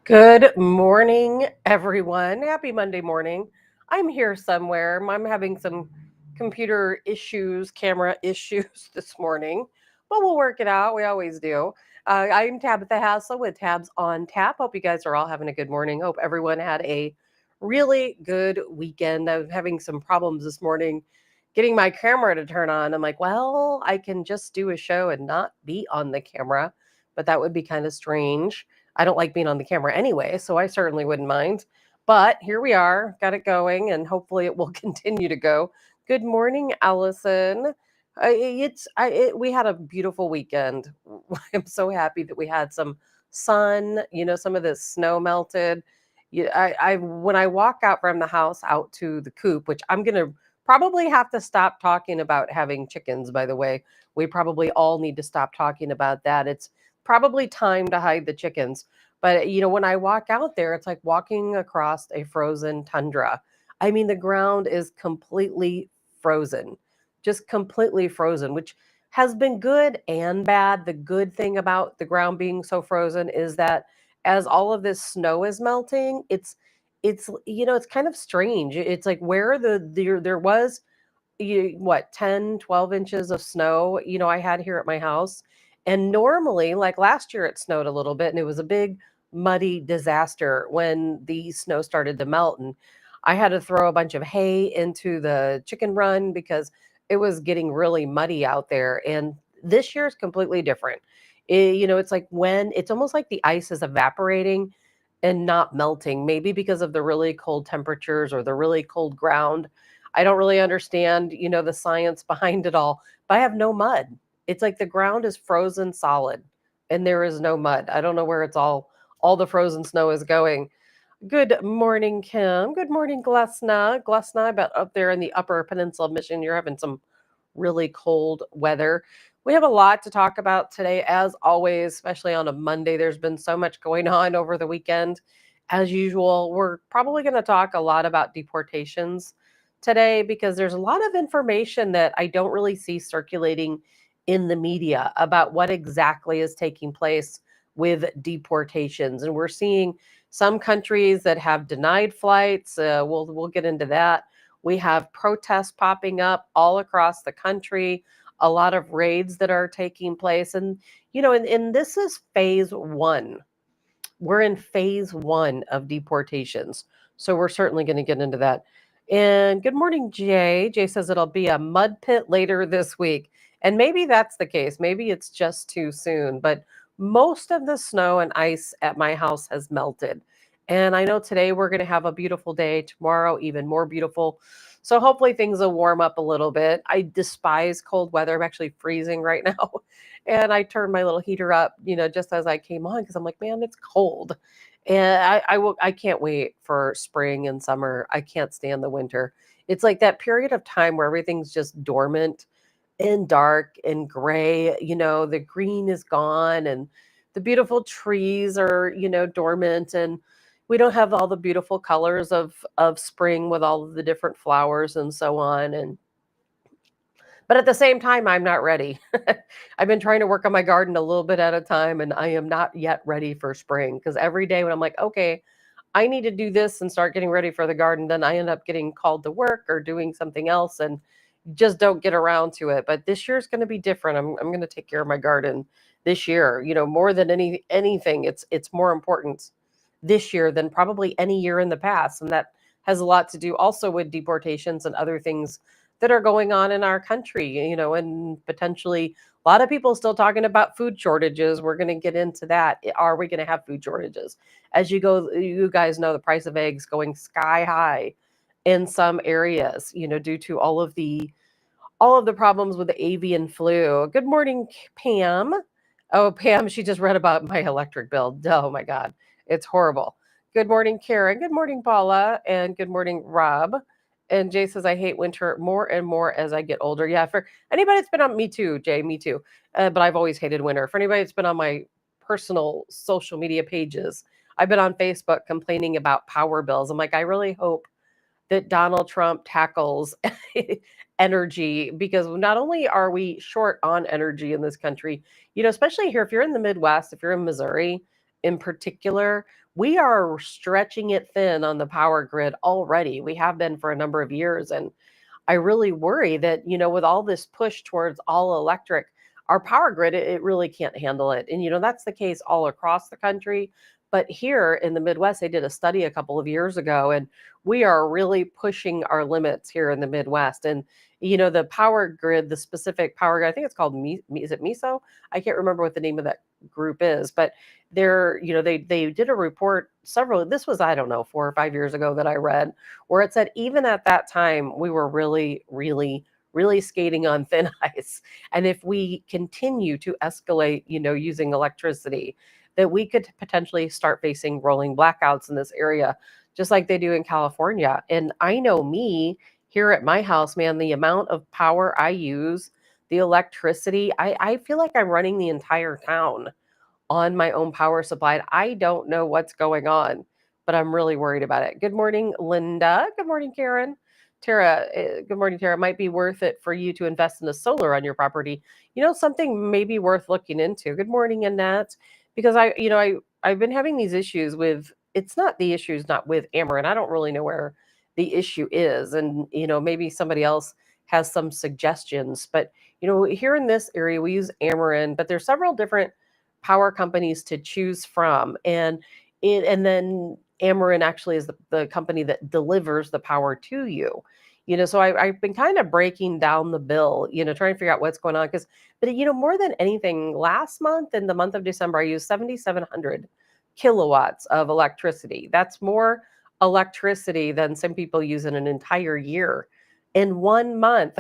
Good morning, everyone. Happy Monday morning. I'm here somewhere. I'm having some computer issues, camera issues this morning, but we'll work it out. We always do. I'm Tabitha Hassell with Tabs on Tap. Hope you guys are all having a good morning. Hope everyone had a really good weekend. I was having some problems this morning getting my camera to turn on. I'm like, well, I can just do a show and not be on the camera, but that would be kind of strange. I don't like being on the camera anyway, so I certainly wouldn't mind. But here we are, got it going, and hopefully it will continue to go. Good morning, Allison. We had a beautiful weekend. I'm so happy that we had some sun. Some of this snow melted. I when I walk out from the house out to the coop, which I'm gonna probably have to stop talking about having chickens. By the way, we probably all need to stop talking about that. It's probably time to hide the chickens. But when I walk out there, it's like walking across a frozen tundra. I mean, the ground is completely frozen, just completely frozen, which has been good and bad. The good thing about the ground being so frozen is that as all of this snow is melting, it's kind of strange. It's like where there was what 10, 12 inches of snow I had here at my house, and normally like last year it snowed a little bit and it was a big muddy disaster when the snow started to melt, and I had to throw a bunch of hay into the chicken run because it was getting really muddy out there. And this year is completely different. It's like when it's almost like the ice is evaporating and not melting, maybe because of the really cold temperatures or the really cold ground. I don't really understand, the science behind it all, but I have no mud. It's like the ground is frozen solid and there is no mud. I don't know where all the frozen snow is going. Good morning, Kim. Good morning, Glesna. Glesna, I bet up there in the upper peninsula of Michigan, you're having some really cold weather. We have a lot to talk about today, as always, especially on a Monday. There's been so much going on over the weekend. As usual, we're probably going to talk a lot about deportations today because there's a lot of information that I don't really see circulating in the media about what exactly is taking place with deportations. And we're seeing some countries that have denied flights. We'll get into that. We have protests popping up all across the country, a lot of raids that are taking place. And this is phase one. We're in phase one of deportations. So we're certainly going to get into that. And good morning, Jay. Jay says it'll be a mud pit later this week. And maybe that's the case. Maybe it's just too soon. But most of the snow and ice at my house has melted. And I know today we're going to have a beautiful day. Tomorrow, even more beautiful. So hopefully things will warm up a little bit. I despise cold weather. I'm actually freezing right now. And I turned my little heater up, just as I came on because I'm like, man, it's cold. And I can't wait for spring and summer. I can't stand the winter. It's like that period of time where everything's just dormant and dark and gray. The green is gone and the beautiful trees are, dormant, and we don't have all the beautiful colors of spring with all of the different flowers and so on. And but at the same time, I'm not ready. I've been trying to work on my garden a little bit at a time, and I am not yet ready for spring because every day when I'm like, okay, I need to do this and start getting ready for the garden, then I end up getting called to work or doing something else and just don't get around to it. But this year is going to be different. I'm going to take care of my garden this year. More than anything, it's more important this year than probably any year in the past, and that has a lot to do also with deportations and other things that are going on in our country. And potentially a lot of people still talking about food shortages. We're going to get into that. Are we going to have food shortages? As you guys know, the price of eggs going sky high in some areas, due to all of the problems with the avian flu. Good morning, Pam. Oh, Pam, she just read about my electric bill. Oh my God, it's horrible. Good morning, Karen. Good morning, Paula. And good morning, Rob. And Jay says, I hate winter more and more as I get older. Yeah, for anybody that's been on me too, Jay, me too. But I've always hated winter. For anybody that's been on my personal social media pages, I've been on Facebook complaining about power bills. I'm like, I really hope that Donald Trump tackles energy, because not only are we short on energy in this country, especially here, if you're in the Midwest, if you're in Missouri in particular, we are stretching it thin on the power grid already. We have been for a number of years. And I really worry that, with all this push towards all electric, our power grid, it really can't handle it. And, that's the case all across the country. But here in the Midwest, they did a study a couple of years ago, and we are really pushing our limits here in the Midwest. And, the power grid, the specific power grid, I think it's called, is it MISO? I can't remember what the name of that group is, but they did a report this was, I don't know, 4 or 5 years ago that I read, where it said even at that time we were really, really, really skating on thin ice. And if we continue to escalate, using electricity, that we could potentially start facing rolling blackouts in this area, just like they do in California. And I know me here at my house, man, the amount of power I use, the electricity, I feel like I'm running the entire town on my own power supply. And I don't know what's going on, but I'm really worried about it. Good morning, Linda. Good morning, Karen. Tara, good morning, Tara. It might be worth it for you to invest in a solar on your property. Something maybe worth looking into. Good morning, Annette. Because I've been having these issues with, it's not the issues, not with Ameren. I don't really know where the issue is. And, maybe somebody else has some suggestions. But, here in this area, we use Ameren, but there's several different power companies to choose from. And then Ameren actually is the company that delivers the power to you. So I've been kind of breaking down the bill, trying to figure out what's going on. But more than anything, last month, in the month of December, I used 7,700 kilowatts of electricity. That's more electricity than some people use in an entire year. In 1 month,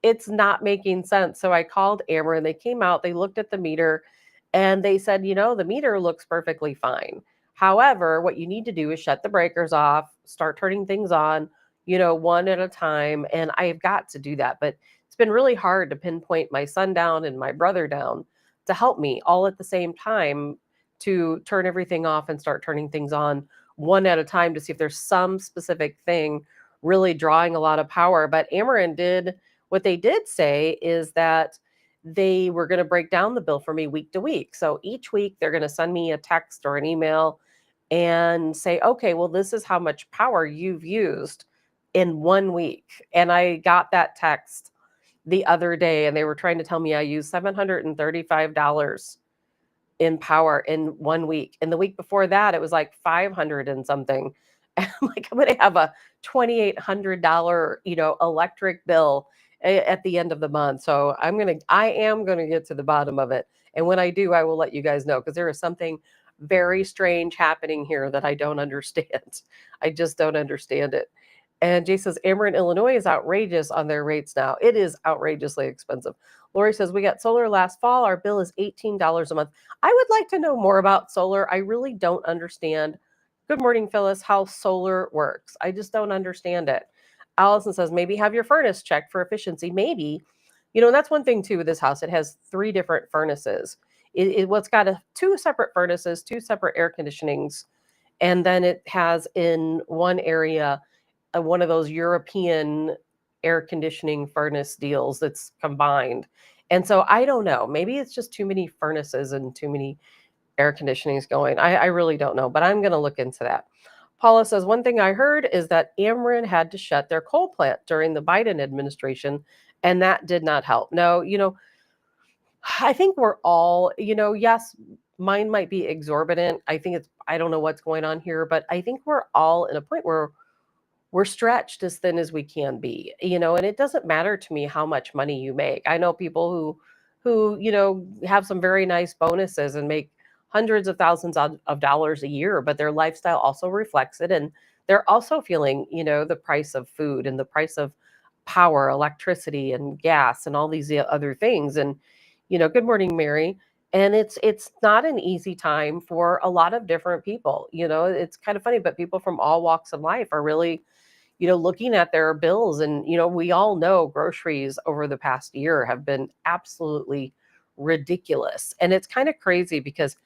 it's not making sense. So I called Ameren. They came out, they looked at the meter, and they said, the meter looks perfectly fine. However, what you need to do is shut the breakers off, start turning things on, one at a time. And I've got to do that. But it's been really hard to pinpoint my son down and my brother down to help me all at the same time to turn everything off and start turning things on one at a time to see if there's some specific thing really drawing a lot of power. But Ameren did, what they did say is that they were going to break down the bill for me week to week. So each week they're going to send me a text or an email and say, okay, well, this is how much power you've used in 1 week. And I got that text the other day, and they were trying to tell me I used $735 in power in 1 week. And the week before that, it was like 500 and something. And I'm like, I'm going to have a $2,800, electric bill at the end of the month. So I am going to get to the bottom of it. And when I do, I will let you guys know, because there is something very strange happening here that I don't understand. I just don't understand it. And Jay says, Ameren, Illinois is outrageous on their rates now. It is outrageously expensive. Lori says, we got solar last fall. Our bill is $18 a month. I would like to know more about solar. I really don't understand. Good morning, Phyllis, how solar works. I just don't understand it. Allison says, maybe have your furnace checked for efficiency. Maybe. And that's one thing too with this house. It has 3 different furnaces. It's got two separate furnaces, 2 separate air conditionings. And then it has in one area one of those European air conditioning furnace deals that's combined. And so I don't know. Maybe it's just too many furnaces and too many air conditionings going. I really don't know, but I'm going to look into that. Paula says, one thing I heard is that Ameren had to shut their coal plant during the Biden administration, and that did not help. No, I think we're all, yes, mine might be exorbitant. I don't know what's going on here, but I think we're all in a point where we're stretched as thin as we can be, and it doesn't matter to me how much money you make. I know people who, have some very nice bonuses and make hundreds of thousands of dollars a year, but their lifestyle also reflects it. And they're also feeling, the price of food and the price of power, electricity and gas and all these other things. And, good morning, Mary. And it's not an easy time for a lot of different people. It's kind of funny, but people from all walks of life are really, looking at their bills. And, we all know groceries over the past year have been absolutely ridiculous. And it's kind of crazy because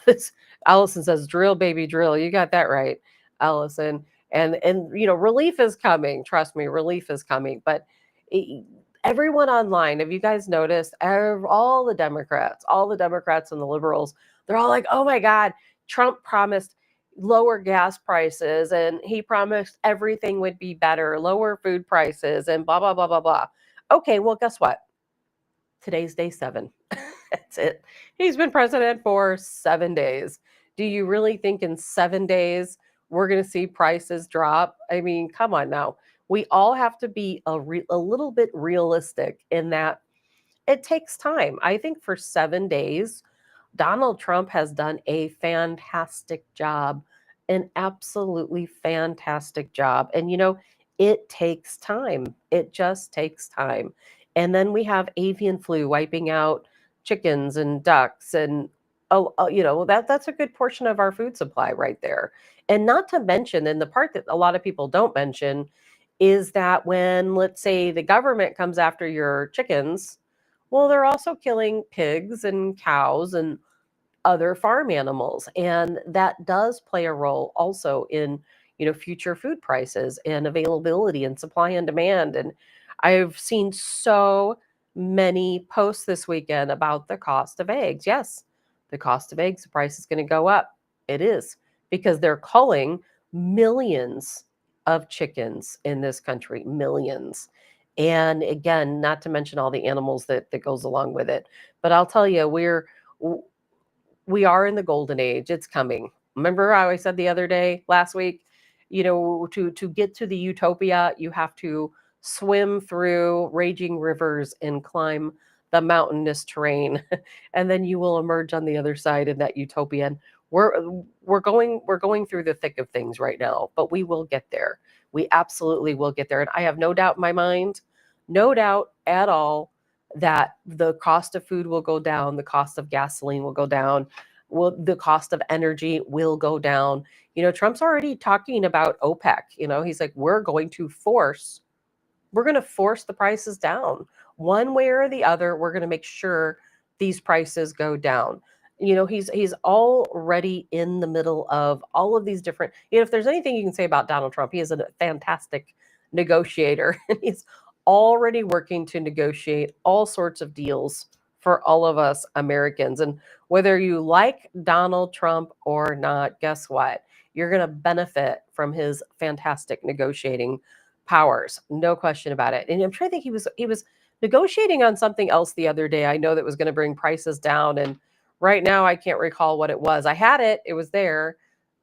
this, Allison says, drill, baby, drill. You got that right, Allison. And relief is coming. Trust me, relief is coming. But everyone online, have you guys noticed, all the Democrats and the liberals, they're all like, oh my God, Trump promised lower gas prices and he promised everything would be better, lower food prices, and blah, blah, blah, blah, blah. Okay, well, guess what? Today's day 7. That's it. He's been president for 7 days. Do you really think in 7 days we're going to see prices drop? I mean, come on now. We all have to be a little bit realistic in that it takes time. I think for 7 days, Donald Trump has done a fantastic job, an absolutely fantastic job. And, it takes time. It just takes time. And then we have avian flu wiping out chickens and ducks and that's a good portion of our food supply right there. And not to mention, and the part that a lot of people don't mention is that when, let's say, the government comes after your chickens, well, they're also killing pigs and cows and other farm animals, and that does play a role also in future food prices and availability and supply and demand. And I've seen so many posts this weekend about the cost of eggs. Yes, the cost of eggs, the price is going to go up. It is, because they're culling millions of chickens in this country, millions. And again, not to mention all the animals that goes along with it. But I'll tell you, we are in the golden age. It's coming. Remember how I said the other day, last week, to get to the utopia, you have to swim through raging rivers and climb the mountainous terrain, and then you will emerge on the other side in that utopia. And we're going through the thick of things right now, but we will get there. We absolutely will get there, and I have no doubt in my mind, no doubt at all, that the cost of food will go down, the cost of gasoline will go down, the cost of energy will go down. Trump's already talking about OPEC. He's like, we're going to force the prices down one way or the other. We're going to make sure these prices go down. He's already in the middle of all of these different. If there's anything you can say about Donald Trump, he is a fantastic negotiator, and he's already working to negotiate all sorts of deals for all of us Americans. And whether you like Donald Trump or not, guess what? You're going to benefit from his fantastic negotiating powers, no question about it. And I'm trying to think, he was negotiating on something else the other day. I know that was going to bring prices down, and right now I can't recall what it was. I had it; it was there,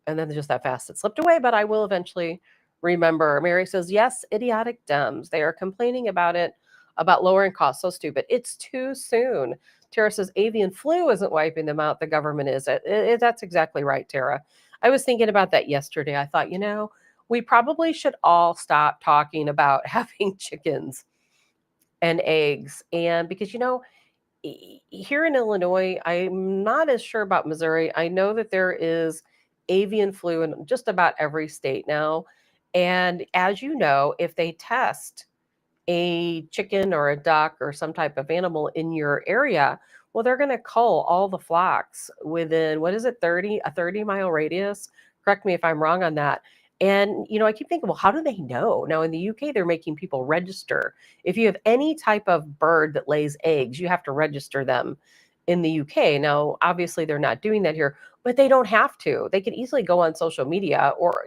and then just that fast it slipped away. But I will eventually remember. Mary says, "Yes, idiotic Dems. They are complaining about it, about lowering costs. So stupid. It's too soon." Tara says, "Avian flu isn't wiping them out. The government is." That's exactly right, Tara. I was thinking about that yesterday. I thought, we probably should all stop talking about having chickens and eggs. And because, here in Illinois, I'm not as sure about Missouri. I know that there is avian flu in just about every state now. And as you know, if they test a chicken or a duck or some type of animal in your area, well, they're going to cull all the flocks within, what is it, 30-mile radius? Correct me if I'm wrong on that. And, I keep thinking, well, how do they know? Now, in the UK, they're making people register. If you have any type of bird that lays eggs, you have to register them in the UK. Now, obviously, they're not doing that here, but they don't have to. They can easily go on social media or,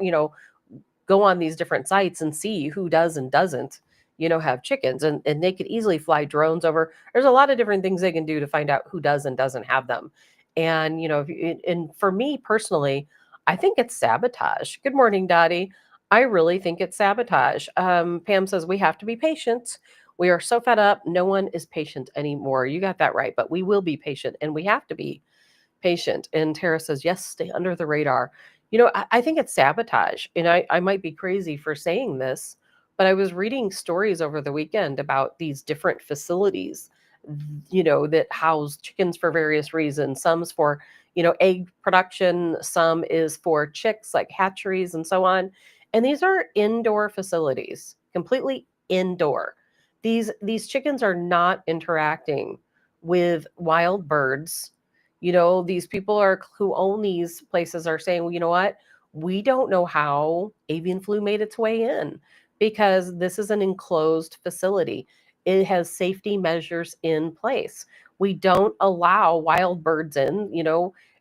go on these different sites and see who does and doesn't, have chickens. And they could easily fly drones over. There's a lot of different things they can do to find out who does and doesn't have them. And, and for me personally, I think it's sabotage. Good morning, Dottie. I really think it's sabotage. Pam says we have to be patient. We are so fed up. No one is patient anymore. You got that right. But we will be patient, and we have to be patient. And Tara says, yes, stay under the radar. I think it's sabotage. And I might be crazy for saying this, but I was reading stories over the weekend about these different facilities, that house chickens for various reasons. Some's for, egg production, some is for chicks, like hatcheries and so on. And these are indoor facilities, completely indoor. These chickens are not interacting with wild birds. These people who own these places are saying, well, you know what? We don't know how avian flu made its way in, because this is an enclosed facility. It has safety measures in place. We don't allow wild birds in.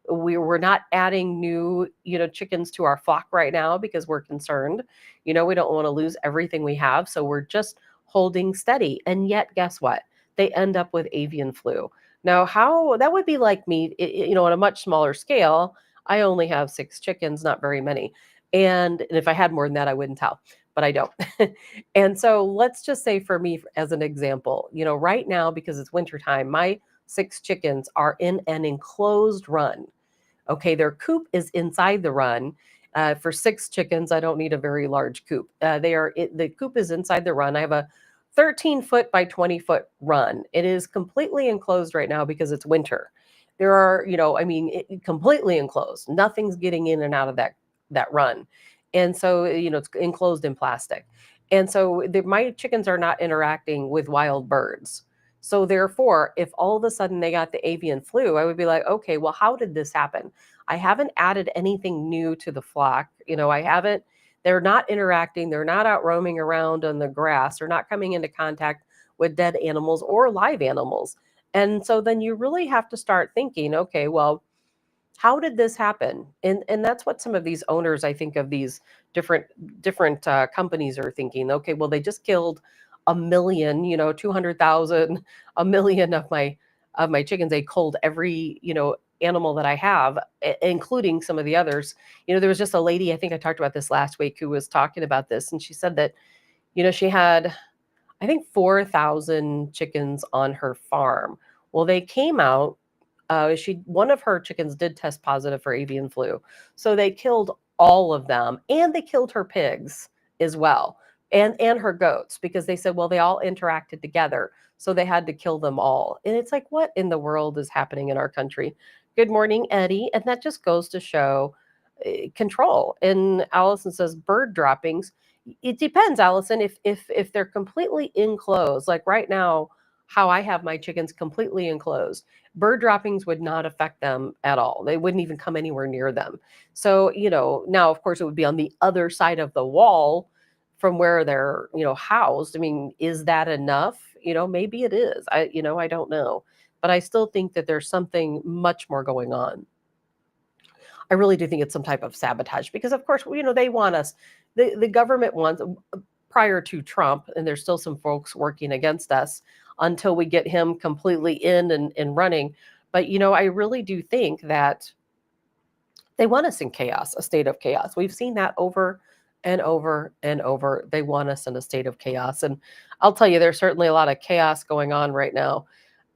We're not adding new, chickens to our flock right now because we're concerned. We don't want to lose everything we have, so we're just holding steady. And yet, guess what? They end up with avian flu. Now, how that would be like me, on a much smaller scale. I only have 6 chickens, not very many. And if I had more than that, I wouldn't tell, but I don't. And so let's just say for me, as an example, right now, because it's wintertime, my 6 chickens are in an enclosed run. Okay, their coop is inside the run. For 6 chickens, I don't need a very large coop. The coop is inside the run. I have a 13-foot by 20-foot run. It is completely enclosed right now because it's winter. There are, completely enclosed. Nothing's getting in and out of that run, and so it's enclosed in plastic. And so my chickens are not interacting with wild birds. So therefore, if all of a sudden they got the avian flu, I would be like, okay, well, how did this happen? I haven't added anything new to the flock. I haven't, they're not interacting. They're not out roaming around on the grass. They're not coming into contact with dead animals or live animals. And so then you really have to start thinking, okay, well, how did this happen? And that's what some of these owners, I think, of these different companies are thinking. Okay, well, they just killed a million, 200,000, a million of my chickens. They culled every animal that I have, including some of the others. There was just a lady, I think I talked about this last week, who was talking about this, and she said that she had, I think, 4,000 chickens on her farm. Well, they came out, one of her chickens did test positive for avian flu. So they killed all of them, and they killed her pigs as well, and her goats, because they said, well, they all interacted together, so they had to kill them all. And it's like, what in the world is happening in our country? Good morning, Eddie. And that just goes to show control. And Allison says bird droppings. It depends, Allison. If they're completely enclosed, like right now, how I have my chickens completely enclosed, bird droppings would not affect them at all. They wouldn't even come anywhere near them. So, now of course it would be on the other side of the wall from where they're, housed. I mean, is that enough? Maybe it is. I don't know. But I still think that there's something much more going on. I really do think it's some type of sabotage because, of course, they want us. The government wants, prior to Trump, and there's still some folks working against us until we get him completely in and running. But, I really do think that they want us in chaos, a state of chaos. We've seen that over and over and over. They want us in a state of chaos. And I'll tell you, there's certainly a lot of chaos going on right now.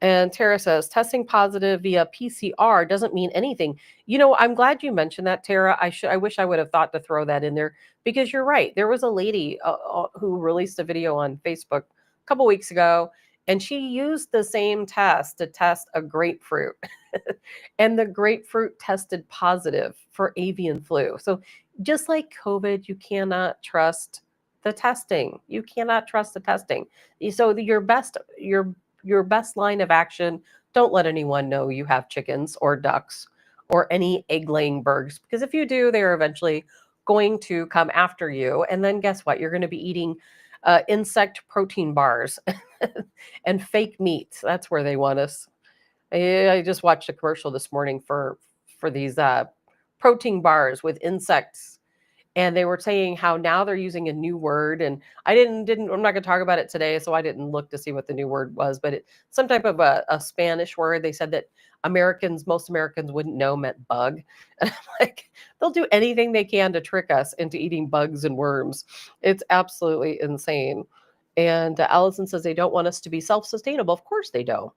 And Tara says, testing positive via PCR doesn't mean anything. I'm glad you mentioned that, Tara. I wish I would have thought to throw that in there because you're right. There was a lady who released a video on Facebook a couple weeks ago, and she used the same test to test a grapefruit. And the grapefruit tested positive for avian flu. So just like COVID, you cannot trust the testing. You cannot trust the testing. So your best line of action, don't let anyone know you have chickens or ducks or any egg laying birds, because if you do, they are eventually going to come after you. And then guess what? You're going to be eating insect protein bars and fake meat. That's where they want us. I just watched a commercial this morning for these protein bars with insects, and they were saying how now they're using a new word. And I'm not going to talk about it today, so I didn't look to see what the new word was, but some type of a Spanish word. They said that most Americans wouldn't know meant bug. And I'm like, they'll do anything they can to trick us into eating bugs and worms. It's absolutely insane. And Allison says they don't want us to be self-sustainable. Of course they don't.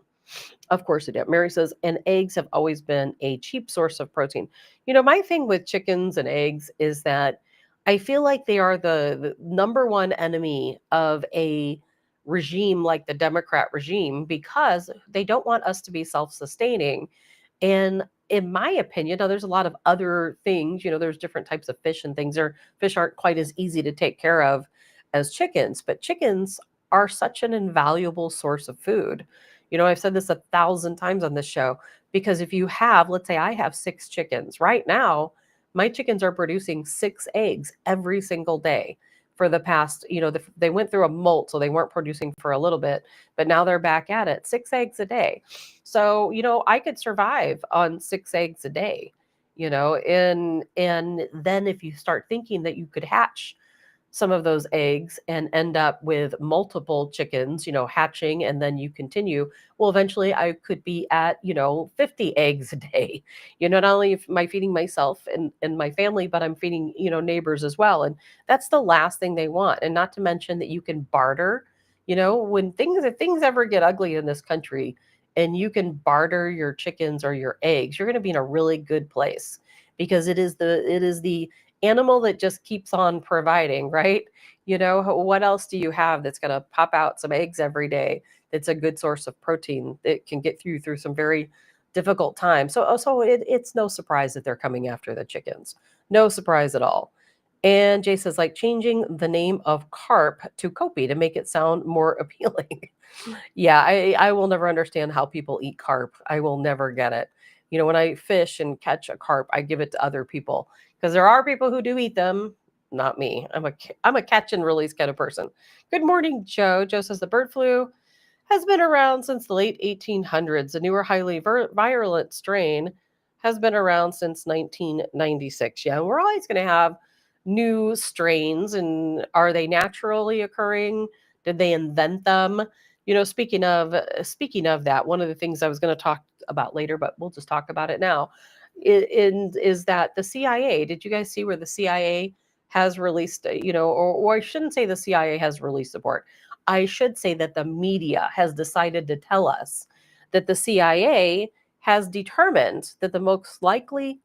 Of course they do. Mary says, and eggs have always been a cheap source of protein. My thing with chickens and eggs is that I feel like they are the number one enemy of a regime like the Democrat regime because they don't want us to be self-sustaining. And in my opinion, now there's a lot of other things, there's different types of fish and things. Fish aren't quite as easy to take care of as chickens, but chickens are such an invaluable source of food. I've said this 1,000 times on this show, because if you have, let's say I have 6 chickens right now, my chickens are producing 6 eggs every single day. for the past, they went through a molt, so they weren't producing for a little bit, but now they're back at it. 6 eggs a day. So, I could survive on 6 eggs a day, and then if you start thinking that you could hatch some of those eggs and end up with multiple chickens, hatching, and then you continue. Well, eventually I could be at, 50 eggs a day. Not only am I feeding myself and my family, but I'm feeding, neighbors as well. And that's the last thing they want. And not to mention that you can barter, if things ever get ugly in this country and you can barter your chickens or your eggs, you're going to be in a really good place because it is the animal that just keeps on providing, right? What else do you have that's going to pop out some eggs every day? That's a good source of protein that can get through some very difficult times. So it's no surprise that they're coming after the chickens. No surprise at all. And Jay says, like changing the name of carp to Kopi to make it sound more appealing. Yeah, I will never understand how people eat carp. I will never get it. When I fish and catch a carp, I give it to other people because there are people who do eat them. Not me. I'm a catch and release kind of person. Good morning, Joe. Joe says the bird flu has been around since the late 1800s. A newer, highly virulent strain has been around since 1996. Yeah, we're always going to have new strains. And are they naturally occurring? Did they invent them? Speaking of that, one of the things I was going to talk about later, but we'll just talk about it now, is that the CIA. Did you guys see where the CIA has released? Or I shouldn't say the CIA has released support. I should say that the media has decided to tell us that the CIA has determined that the most likely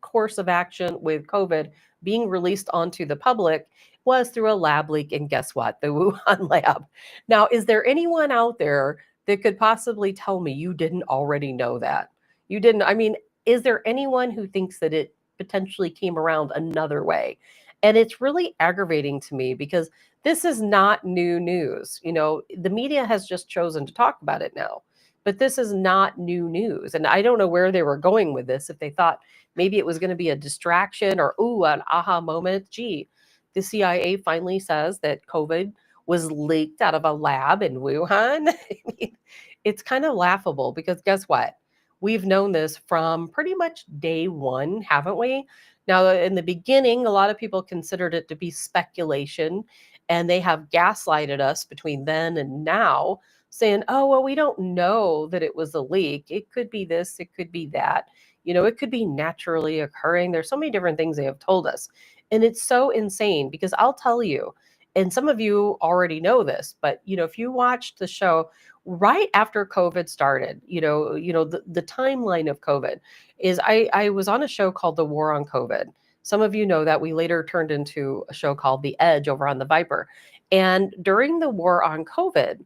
course of action with COVID being released onto the public was through a lab leak. And guess what? The Wuhan lab. Now, is there anyone out there that could possibly tell me you didn't already know that? You didn't. I mean, is there anyone who thinks that it potentially came around another way? And it's really aggravating to me because this is not new news. The media has just chosen to talk about it now, but this is not new news. And I don't know where they were going with this, if they thought maybe it was going to be a distraction or, ooh, an aha moment. Gee, the CIA finally says that COVID was leaked out of a lab in Wuhan. I mean, it's kind of laughable because guess what? We've known this from pretty much day one, haven't we? Now, in the beginning, a lot of people considered it to be speculation, and they have gaslighted us between then and now, saying, oh, well, we don't know that it was a leak. It could be this, it could be that. It could be naturally occurring. There's so many different things they have told us. And it's so insane because I'll tell you, and some of you already know this, but if you watched the show right after COVID started, the timeline of COVID is I was on a show called The War on COVID. Some of you know that we later turned into a show called The Edge over on the Viper. And during the war on COVID,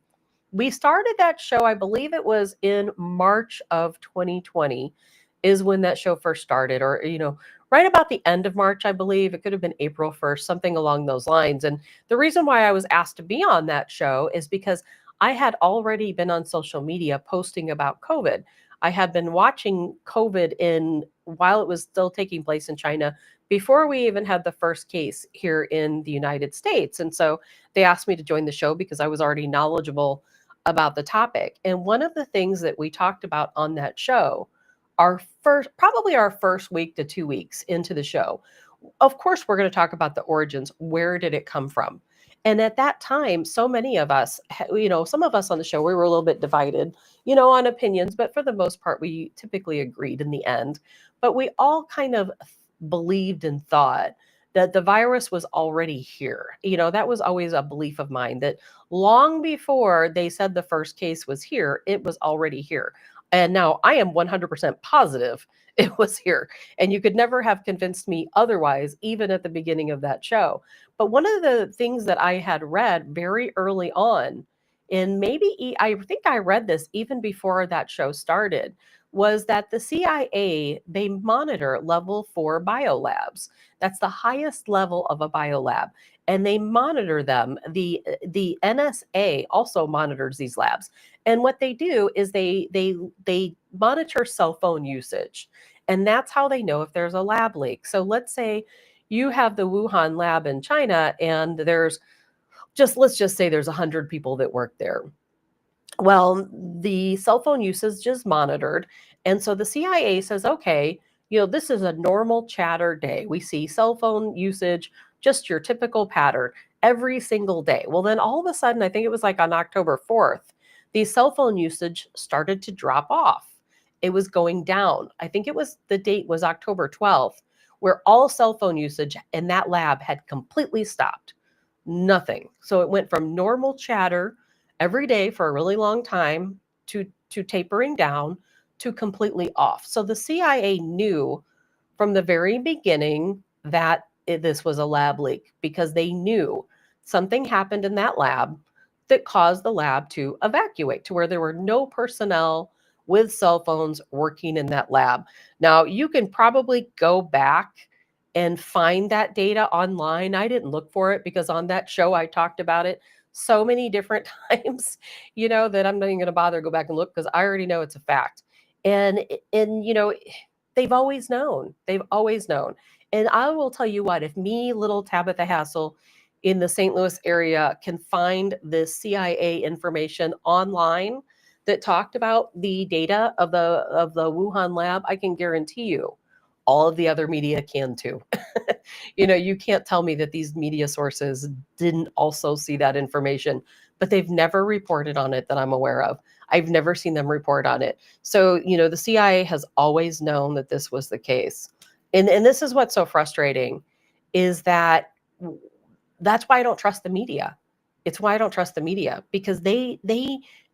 we started that show, I believe it was in March of 2020 is when that show first started, or, right about the end of March, I believe. It could have been April 1st, something along those lines. And the reason why I was asked to be on that show is because I had already been on social media posting about COVID. I had been watching COVID while it was still taking place in China before we even had the first case here in the United States. And so they asked me to join the show because I was already knowledgeable about the topic. And one of the things that we talked about on that show, probably our first week to 2 weeks into the show, of course, we're going to talk about the origins. Where did it come from? And at that time, so many of us, some of us on the show, we were a little bit divided, on opinions, but for the most part, we typically agreed in the end. But we all kind of believed and thought that the virus was already here. That was always a belief of mine, that long before they said the first case was here, it was already here. And now I am 100% positive it was here. And you could never have convinced me otherwise, even at the beginning of that show. But one of the things that I had read very early on, and I think I read this even before that show started, was that the CIA, they monitor level 4 biolabs. That's the highest level of a biolab. And they monitor them. The NSA also monitors these labs. And what they do is they monitor cell phone usage. And that's how they know if there's a lab leak. So let's say You have the Wuhan lab in China, and let's just say there's 100 people that work there. Well, the cell phone usage is monitored. And so the CIA says, okay, this is a normal chatter day. We see cell phone usage, just your typical pattern every single day. Well, then all of a sudden, I think it was like on October 4th, the cell phone usage started to drop off. It was going down. I think the date was October 12th, where all cell phone usage in that lab had completely stopped. Nothing. So it went from normal chatter every day for a really long time to tapering down to completely off. So the CIA knew from the very beginning that this was a lab leak because they knew something happened in that lab that caused the lab to evacuate to where there were no personnel with cell phones working in that lab. Now, you can probably go back and find that data online. I didn't look for it because on that show I talked about it so many different times, that I'm not even going to bother to go back and look because I already know it's a fact. And they've always known. They've always known. And I will tell you what, if me, little Tabitha Hassell in the St. Louis area, can find this CIA information online that talked about the data of the Wuhan lab, I can guarantee you all of the other media can too. You can't tell me that these media sources didn't also see that information, but they've never reported on it that I'm aware of. I've never seen them report on it. So, the CIA has always known that this was the case. And this is what's so frustrating is that's why I don't trust the media. It's why I don't trust the media because they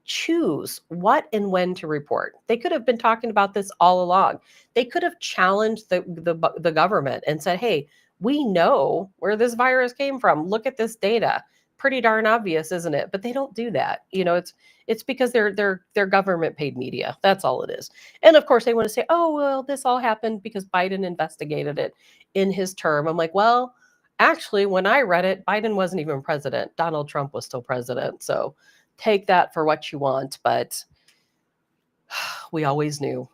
choose what and when to report. They could have been talking about this all along. They could have challenged the government and said, "Hey, we know where this virus came from. Look at this data. Pretty darn obvious, isn't it?" But they don't do that. It's because they're government paid media. That's all it is. And of course, they want to say, "Oh, well, this all happened because Biden investigated it in his term." I'm like, well, actually, when I read it, Biden wasn't even president. Donald Trump was still president. So take that for what you want. But we always knew.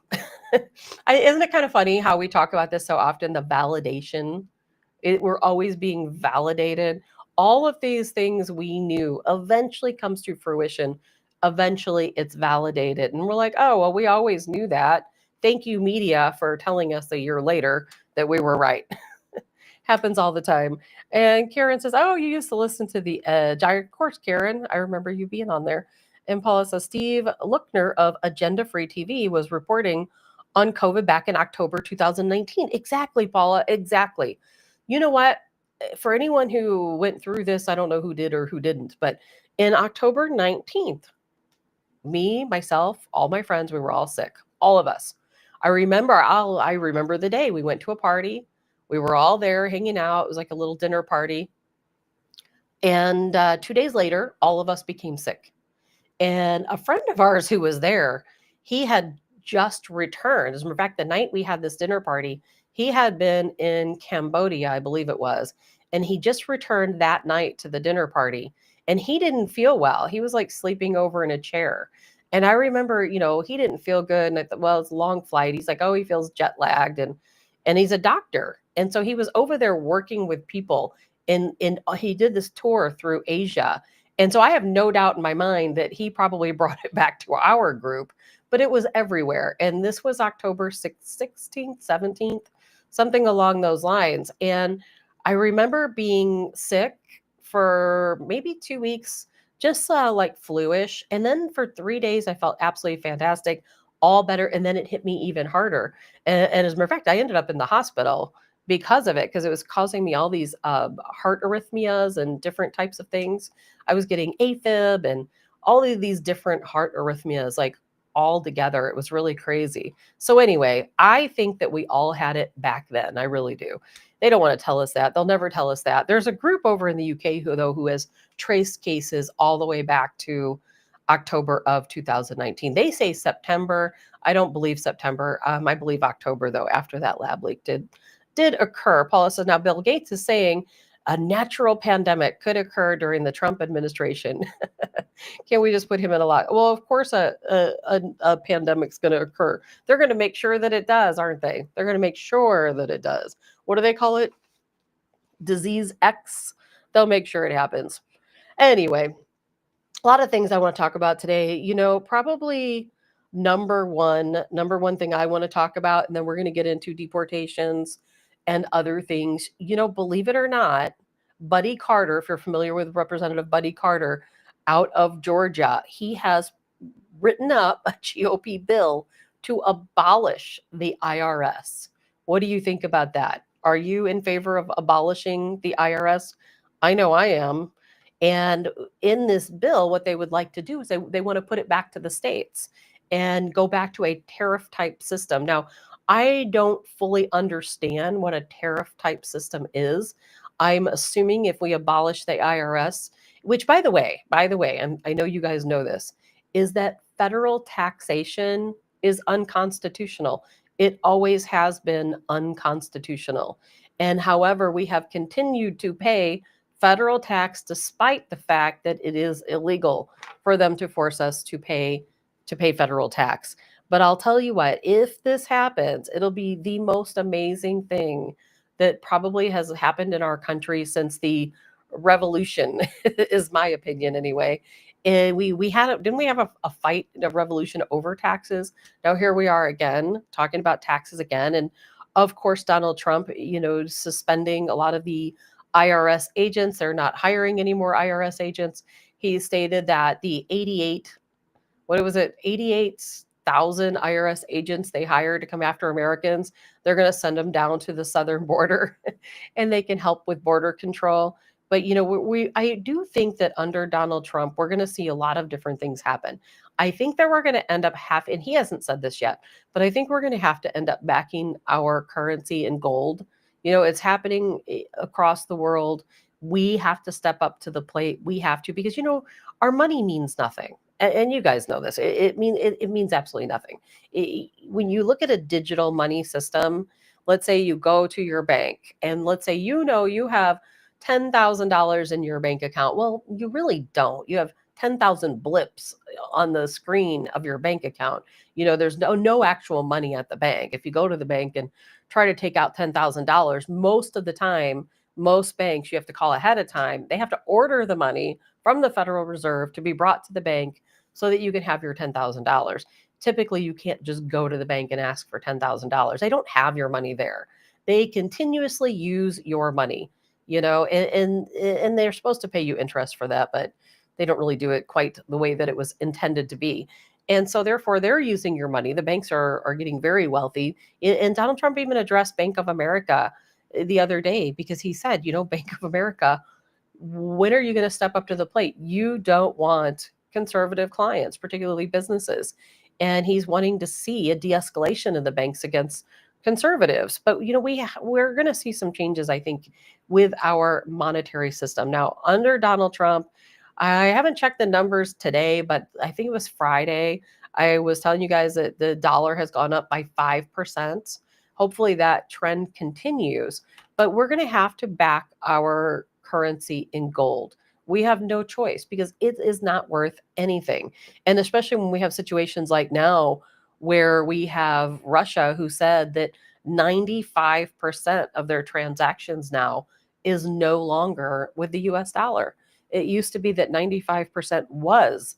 Isn't it kind of funny how we talk about this so often? The validation. We're always being validated. All of these things we knew eventually comes to fruition. Eventually it's validated. And we're like, oh, well, we always knew that. Thank you, media, for telling us a year later that we were right. Happens all the time. And Karen says, "Oh, you used to listen to The Edge." Of course, Karen, I remember you being on there. And Paula says, "Steve Lookner of Agenda Free TV was reporting on COVID back in October 2019. Exactly, Paula, exactly. You know what? For anyone who went through this, I don't know who did or who didn't, but in October 19th, me, myself, all my friends, we were all sick, all of us. I remember the day we went to a party. We were all there hanging out. It was like a little dinner party. And 2 days later, all of us became sick. And a friend of ours who was there, he had just returned. As a matter of fact, the night we had this dinner party, he had been in Cambodia, I believe it was. And he just returned that night to the dinner party. And he didn't feel well. He was like sleeping over in a chair. And I remember, he didn't feel good. And I thought, well, it's a long flight. He's like, oh, he feels jet lagged. And he's a doctor. And so he was over there working with people. And he did this tour through Asia. And so I have no doubt in my mind that he probably brought it back to our group, but it was everywhere. And this was October 16th, 17th, something along those lines. And I remember being sick for maybe 2 weeks, just like flu-ish. And then for 3 days, I felt absolutely fantastic, all better. And then it hit me even harder. And as a matter of fact, I ended up in the hospital because of it, because it was causing me all these heart arrhythmias and different types of things. I was getting AFib and all of these different heart arrhythmias, like all together. It was really crazy. So, anyway, I think that we all had it back then. I really do. They don't want to tell us that. They'll never tell us that. There's a group over in the UK who has traced cases all the way back to October of 2019. They say September. I don't believe September. I believe October, though, after that lab leak did occur. Paula says, now Bill Gates is saying a natural pandemic could occur during the Trump administration. Can we just put him in a lot? Well, of course, a pandemic's going to occur. They're going to make sure that it does, aren't they? They're going to make sure that it does. What do they call it? disease X, they'll make sure it happens. Anyway, a lot of things I want to talk about today. Probably number one thing I want to talk about, and then we're going to get into deportations and other things. Believe it or not, Buddy Carter, if you're familiar with Representative Buddy Carter out of Georgia, he has written up a GOP bill to abolish the IRS. What do you think about that? Are you in favor of abolishing the IRS? I know I am. And in this bill, what they would like to do is they want to put it back to the states and go back to a tariff type system. Now, I don't fully understand what a tariff type system is. I'm assuming if we abolish the IRS, which by the way, and I know you guys know this, is that federal taxation is unconstitutional. It always has been unconstitutional. And however, we have continued to pay federal tax despite the fact that it is illegal for them to force us to pay federal tax. But I'll tell you what, if this happens, it'll be the most amazing thing that probably has happened in our country since the revolution, is my opinion anyway. And we had didn't we have a fight, a revolution over taxes? Now here we are again talking about taxes again, and of course Donald Trump, suspending a lot of the IRS agents. They're not hiring any more IRS agents. He stated that the 88, what was it, 88,000 IRS agents they hired to come after Americans, they're going to send them down to the southern border and they can help with border control. But I do think that under Donald Trump, we're going to see a lot of different things happen. I think that we're going to end up and he hasn't said this yet, but I think we're going to have to end up backing our currency in gold. It's happening across the world. We have to step up to the plate. We have to, because our money means nothing. And you guys know this. It means absolutely nothing. When you look at a digital money system, let's say you go to your bank and let's say you have $10,000 in your bank account. Well, you really don't. You have 10,000 blips on the screen of your bank account. There's no actual money at the bank. If you go to the bank and try to take out $10,000, most of the time, most banks, you have to call ahead of time. They have to order the money from the Federal Reserve to be brought to the bank so that you can have your $10,000. Typically, you can't just go to the bank and ask for $10,000. They don't have your money there. They continuously use your money, and they're supposed to pay you interest for that, but they don't really do it quite the way that it was intended to be. And so therefore they're using your money. The banks are getting very wealthy. And Donald Trump even addressed Bank of America the other day because he said, Bank of America, when are you going to step up to the plate? You don't want conservative clients, particularly businesses. And he's wanting to see a de-escalation of the banks against conservatives. But we're going to see some changes, I think, with our monetary system. Now, under Donald Trump, I haven't checked the numbers today, but I think it was Friday. I was telling you guys that the dollar has gone up by 5%. Hopefully that trend continues, but we're going to have to back our currency in gold. We have no choice because it is not worth anything. And especially when we have situations like now where we have Russia who said that 95% of their transactions now is no longer with the US dollar. It used to be that 95% was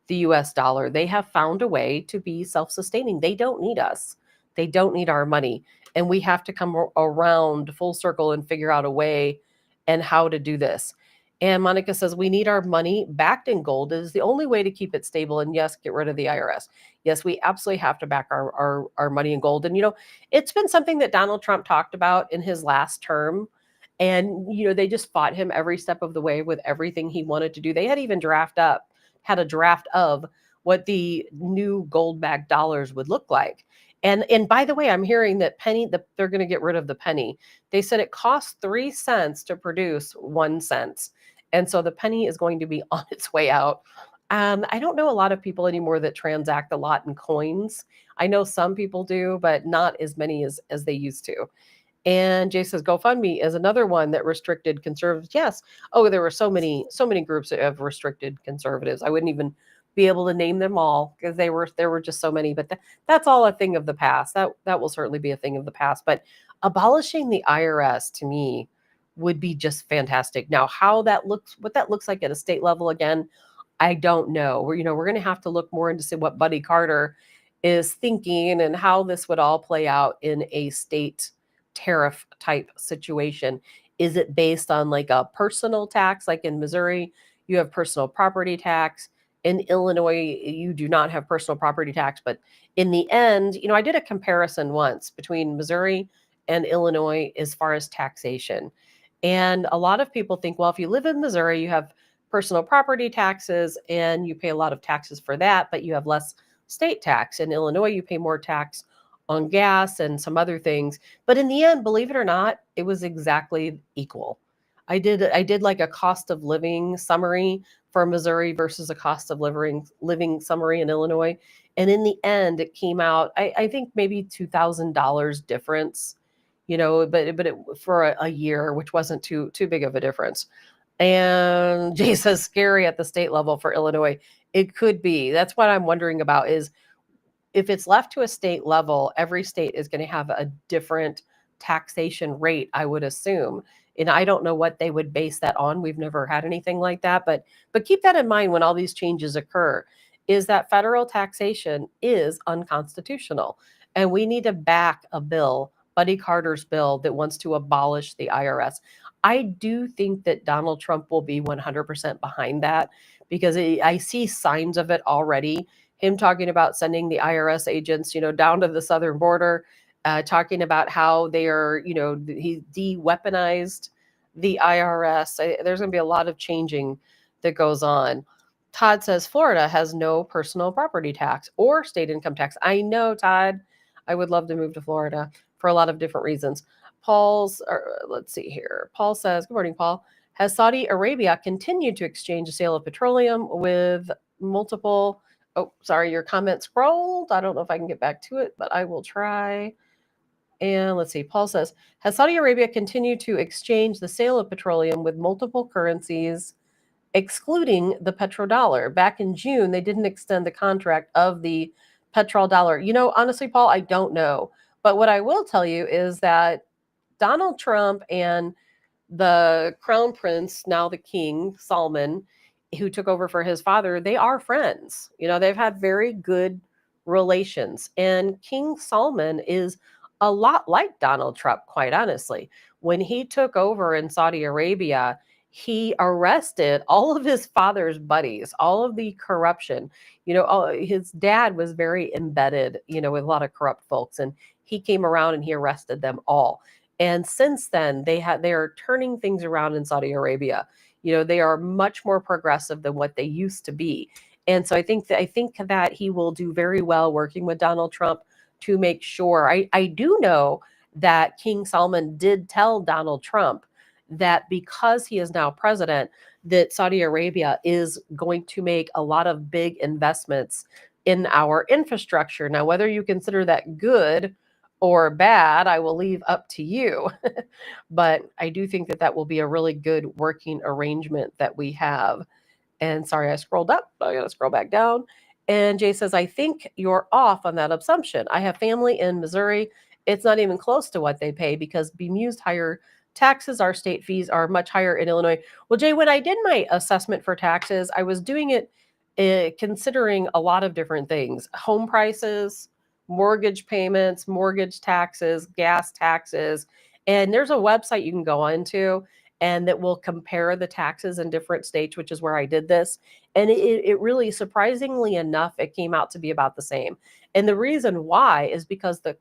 the US dollar. They have found a way to be self sustaining. They don't need us, they don't need our money. And we have to come around full circle and figure out a way and how to do this. And Monica says we need our money backed in gold. It is the only way to keep it stable. And yes, get rid of the IRS. Yes, we absolutely have to back our money in gold. And, it's been something that Donald Trump talked about in his last term. And, they just fought him every step of the way with everything he wanted to do. They had even had a draft of what the new gold backed dollars would look like. And by the way, I'm hearing that they're going to get rid of the penny. They said it costs 3 cents to produce 1 cent. And so the penny is going to be on its way out. I don't know a lot of people anymore that transact a lot in coins. I know some people do, but not as many as they used to. And Jay says GoFundMe is another one that restricted conservatives. Yes. Oh, there were so many groups that have restricted conservatives. I wouldn't even be able to name them all because there were just so many. But that's all a thing of the past. That will certainly be a thing of the past. But abolishing the IRS to me would be just fantastic. Now, what that looks like at a state level, again, I don't know. We're going to have to look more into see what Buddy Carter is thinking and how this would all play out in a state tariff type situation. Is it based on like a personal tax, like in Missouri, you have personal property tax? In Illinois, you do not have personal property tax. But in the end, I did a comparison once between Missouri and Illinois as far as taxation. And a lot of people think, well, if you live in Missouri, you have personal property taxes and you pay a lot of taxes for that, but you have less state tax. In Illinois, you pay more tax on gas and some other things. But in the end, believe it or not, it was exactly equal. I did like a cost of living summary for Missouri versus a cost of living summary in Illinois. And in the end, it came out, I think maybe $2,000 difference, but for a year, which wasn't too big of a difference. And Jay says scary at the state level for Illinois. It could be. That's what I'm wondering about is if it's left to a state level, every state is going to have a different taxation rate, I would assume. And I don't know what they would base that on. We've never had anything like that, but keep that in mind when all these changes occur is that federal taxation is unconstitutional. And we need to back a bill, Buddy Carter's bill that wants to abolish the IRS. I do think that Donald Trump will be 100% behind that because I see signs of it already. Him talking about sending the IRS agents, down to the southern border, talking about how they are, he de-weaponized the IRS. There's going to be a lot of changing that goes on. Todd says Florida has no personal property tax or state income tax. I know, Todd. I would love to move to Florida for a lot of different reasons. Let's see here. Paul says, good morning, Paul. Has Saudi Arabia continued to exchange the sale of petroleum with multiple? Oh, sorry, your comment scrolled. I don't know if I can get back to it, but I will try. And let's see. Paul says, has Saudi Arabia continued to exchange the sale of petroleum with multiple currencies, excluding the petrodollar? Back in June, they didn't extend the contract of the petrodollar. Honestly, Paul, I don't know. But what I will tell you is that Donald Trump and the crown prince, now the king, Salman, who took over for his father, they are friends. They've had very good relations. And King Salman is a lot like Donald Trump, quite honestly. When he took over in Saudi Arabia, he arrested all of his father's buddies, all of the corruption. His dad was very embedded, with a lot of corrupt folks. And he came around and he arrested them all. And since then, they are turning things around in Saudi Arabia. They are much more progressive than what they used to be. And so I think that he will do very well working with Donald Trump to make sure. I do know that King Salman did tell Donald Trump that because he is now president, that Saudi Arabia is going to make a lot of big investments in our infrastructure. Now, whether you consider that good or bad, I will leave up to you. But I do think that will be a really good working arrangement that we have. And sorry, I scrolled up. I got to scroll back down. And Jay says, I think you're off on that assumption. I have family in Missouri. It's not even close to what they pay because bemused higher taxes, our state fees are much higher in Illinois. Well, Jay, when I did my assessment for taxes, I was doing it considering a lot of different things: home prices, mortgage payments, mortgage taxes, gas taxes. And there's a website you can go onto and that will compare the taxes in different states, which is where I did this. And it really, surprisingly enough, it came out to be about the same. And the reason why is because the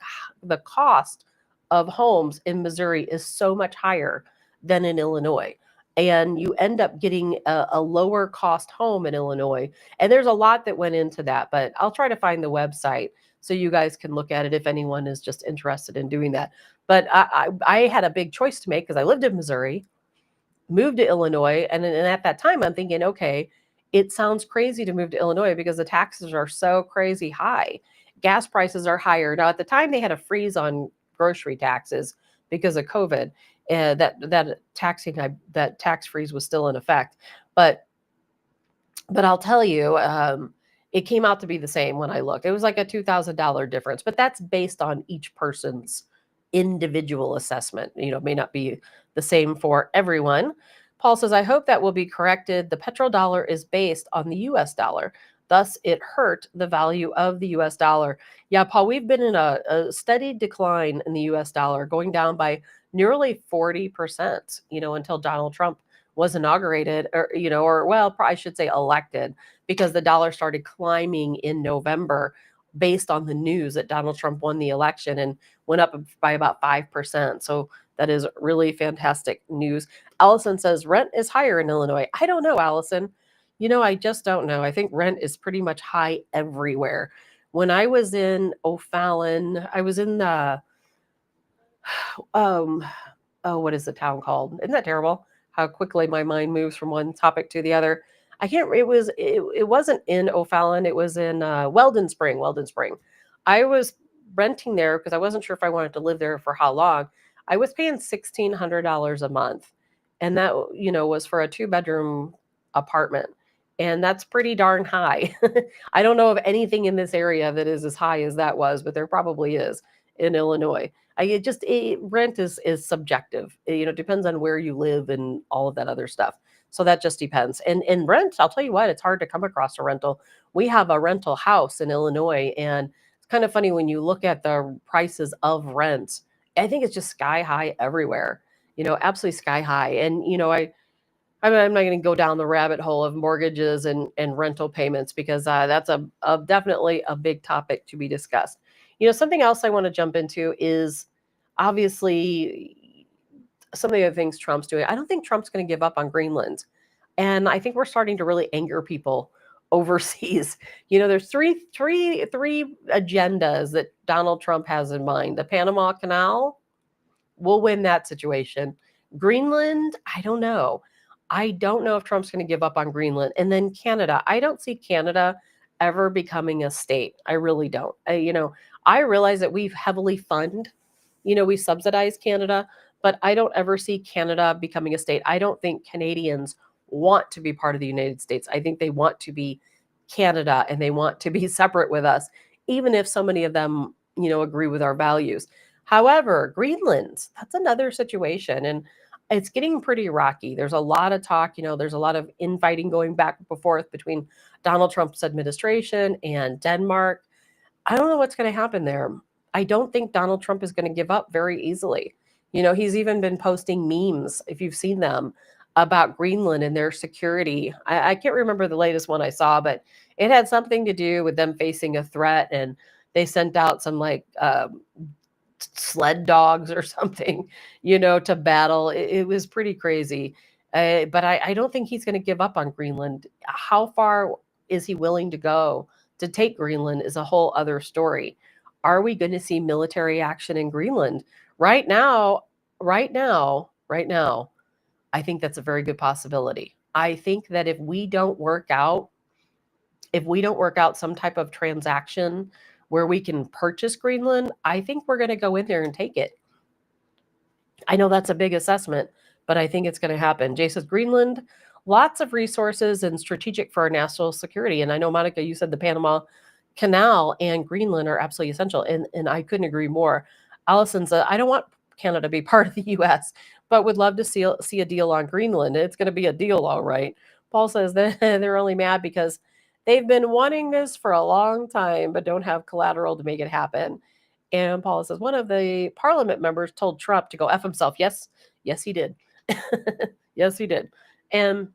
cost of homes in Missouri is so much higher than in Illinois. And you end up getting a lower cost home in Illinois. And there's a lot that went into that, but I'll try to find the website so you guys can look at it if anyone is just interested in doing that. But I had a big choice to make because I lived in Missouri, moved to Illinois, and at that time I'm thinking, okay, it sounds crazy to move to Illinois because the taxes are so crazy high. Gas prices are higher. Now at the time they had a freeze on grocery taxes because of COVID. That tax freeze was still in effect. But I'll tell you, it came out to be the same when I looked. It was like a $2,000 difference, but that's based on each person's individual assessment. May not be the same for everyone. Paul says, I hope that will be corrected. The petrodollar is based on the US dollar. Thus, it hurt the value of the US dollar. Yeah, Paul, we've been in a steady decline in the US dollar, going down by nearly 40%, until Donald Trump was inaugurated, or well, I should say elected, because the dollar started climbing in November based on the news that Donald Trump won the election and went up by about 5%. So that is really fantastic news. Allison says rent is higher in Illinois. I don't know, Allison. I just don't know. I think rent is pretty much high everywhere. When I was in O'Fallon, I was in um what is the town called? Isn't that terrible? How quickly my mind moves from one topic to the other. I can't. It wasn't in O'Fallon. It was in Weldon Spring. Weldon Spring. I was renting there because I wasn't sure if I wanted to live there for how long. I was paying $1,600 a month, and that was for a 2-bedroom apartment, and that's pretty darn high. I don't know of anything in this area that is as high as that was, but there probably is in Illinois. Rent is subjective. It depends on where you live and all of that other stuff. So that just depends. And rent, I'll tell you what, it's hard to come across a rental. We have a rental house in Illinois, and it's kind of funny when you look at the prices of rent. I think it's just sky high everywhere. Absolutely sky high. And I'm not going to go down the rabbit hole of mortgages and rental payments because that's definitely a big topic to be discussed. Something else I want to jump into is obviously some of the other things Trump's doing. I don't think Trump's going to give up on Greenland. And I think we're starting to really anger people overseas. There's three agendas that Donald Trump has in mind. The Panama Canal, we'll win that situation. Greenland, I don't know. I don't know if Trump's going to give up on Greenland. And then Canada, I don't see Canada ever becoming a state. I really don't. I realize that we heavily we subsidize Canada, but I don't ever see Canada becoming a state. I don't think Canadians want to be part of the United States. I think they want to be Canada and they want to be separate with us, even if so many of them, agree with our values. However, Greenland, that's another situation. And it's getting pretty rocky. There's a lot of talk, there's a lot of infighting going back and forth between Donald Trump's administration and Denmark. I don't know what's going to happen there. I don't think Donald Trump is going to give up very easily. He's even been posting memes, if you've seen them, about Greenland and their security. I can't remember the latest one I saw, but it had something to do with them facing a threat, and they sent out some sled dogs or something, to battle. It was pretty crazy. But I don't think he's going to give up on Greenland. How far is he willing to go to take Greenland is a whole other story. Are we going to see military action in Greenland? Right now, I think that's a very good possibility. I think that if we don't work out some type of transaction where we can purchase Greenland, I think we're going to go in there and take it. I know that's a big assessment, but I think it's going to happen. Jay says, Greenland, lots of resources and strategic for our national security. And I know, Monica, you said the Panama Canal and Greenland are absolutely essential. And I couldn't agree more. Allison said, I don't want Canada to be part of the U.S., but would love to see a deal on Greenland. It's going to be a deal, all right. Paul says that they're only mad because they've been wanting this for a long time, but don't have collateral to make it happen. And Paul says, one of the parliament members told Trump to go F himself. Yes, he did. Yes, he did. And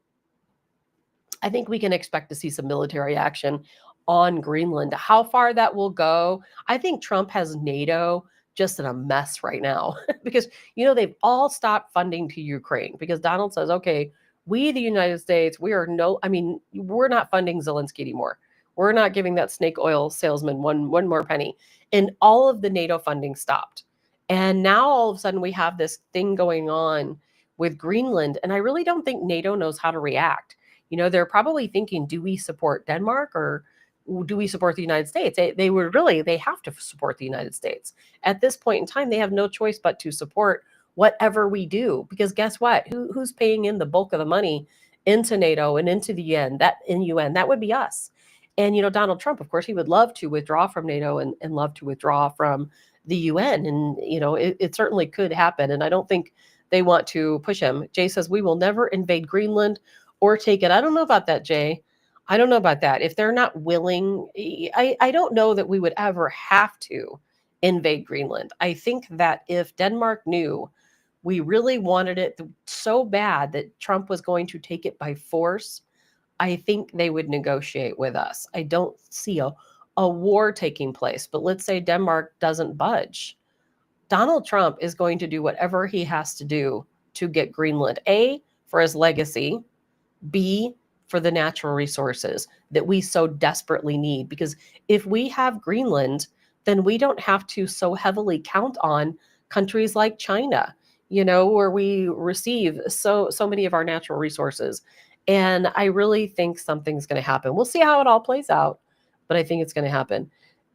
I think we can expect to see some military action on Greenland. How far that will go, I think Trump has NATO just in a mess right now because, they've all stopped funding to Ukraine because Donald says, okay, we, the United States, we're not funding Zelensky anymore. We're not giving that snake oil salesman one more penny. And all of the NATO funding stopped. And now all of a sudden we have this thing going on with Greenland. And I really don't think NATO knows how to react. They're probably thinking, do we support Denmark or do we support the United States? They have to support the United States. At this point in time, they have no choice but to support whatever we do, because guess what? Who's paying in the bulk of the money into NATO and into the UN? That would be us. And Donald Trump, of course, he would love to withdraw from NATO and love to withdraw from the UN. And, it certainly could happen. And I don't think they want to push him. Jay says, we will never invade Greenland or take it. I don't know about that, Jay. I don't know about that. If they're not willing, I don't know that we would ever have to invade Greenland. I think that if Denmark knew we really wanted it so bad that Trump was going to take it by force, I think they would negotiate with us. I don't see a war taking place, but let's say Denmark doesn't budge. Donald Trump is going to do whatever he has to do to get Greenland, A, for his legacy, B, for the natural resources that we so desperately need. Because if we have Greenland, then we don't have to so heavily count on countries like China, where we receive so many of our natural resources. And I really think something's going to happen. We'll see how it all plays out, but I think it's going to happen.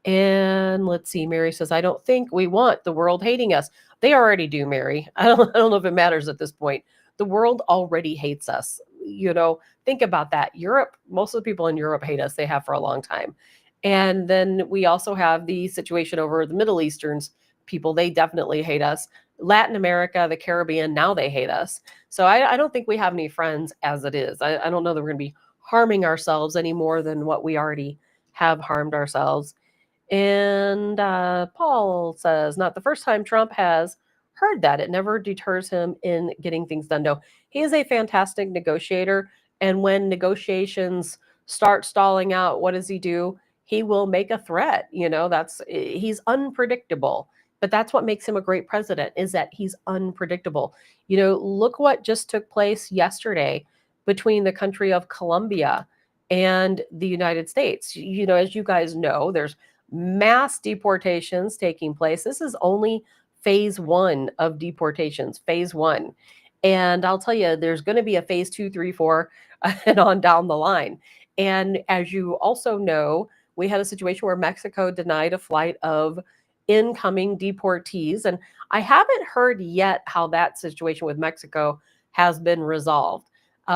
And let's see, Mary says, I don't think we want the world hating us. They already do, Mary. I don't know if it matters at this point. The world already hates us. Think about that. Europe, most of the people in Europe hate us. They have for a long time. And then we also have the situation over the Middle Easterns people. They definitely hate us. Latin America, the Caribbean, now they hate us. So I don't think we have any friends as it is. I don't know that we're going to be harming ourselves any more than what we already have harmed ourselves. And Paul says, not the first time Trump has heard that. It never deters him in getting things done. No, he is a fantastic negotiator. And when negotiations start stalling out, what does he do? He will make a threat. He's unpredictable. But that's what makes him a great president, is that he's unpredictable. Look what just took place yesterday between the country of Colombia and the United States. As you guys know, there's mass deportations taking place. This is only phase one of deportations, phase one. And I'll tell you, there's going to be a phase 2, 3, 4, and on down the line. And as you also know, we had a situation where Mexico denied a flight of incoming deportees. And I haven't heard yet how that situation with Mexico has been resolved.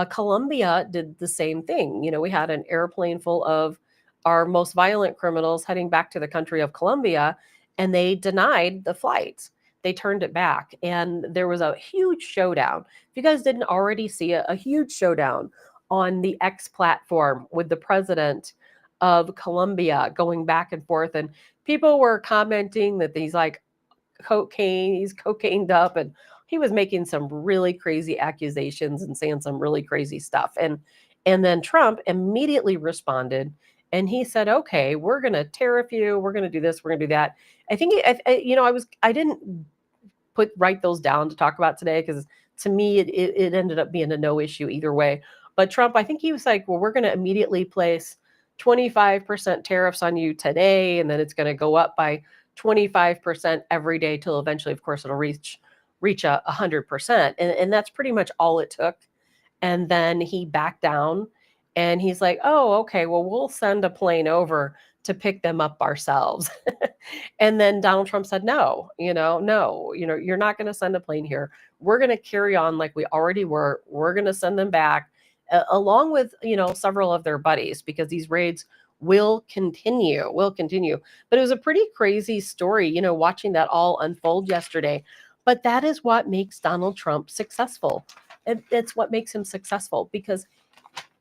Colombia did the same thing. We had an airplane full of our most violent criminals heading back to the country of Colombia, and they denied the flights. They turned it back, and there was a huge showdown. If you guys didn't already see it, a huge showdown on the X platform with the president of Colombia going back and forth, and people were commenting that he's cocained up, and he was making some really crazy accusations and saying some really crazy stuff. And then Trump immediately responded, and he said, okay, we're going to tariff you. We're going to do this. We're going to do that. I think, I didn't write those down to talk about today, because to me, it ended up being a no issue either way. But Trump, I think he was like, well, we're going to immediately place 25% tariffs on you today, and then it's going to go up by 25% every day till eventually, of course, it'll reach 100%. And that's pretty much all it took. And then he backed down, and he's like, oh, okay, well, we'll send a plane over to pick them up ourselves. And then Donald Trump said, no, you're not going to send a plane here. We're going to carry on like we already were. We're going to send them back along with, several of their buddies, because these raids will continue. But it was a pretty crazy story, watching that all unfold yesterday. But that is what makes Donald Trump successful. It's what makes him successful, because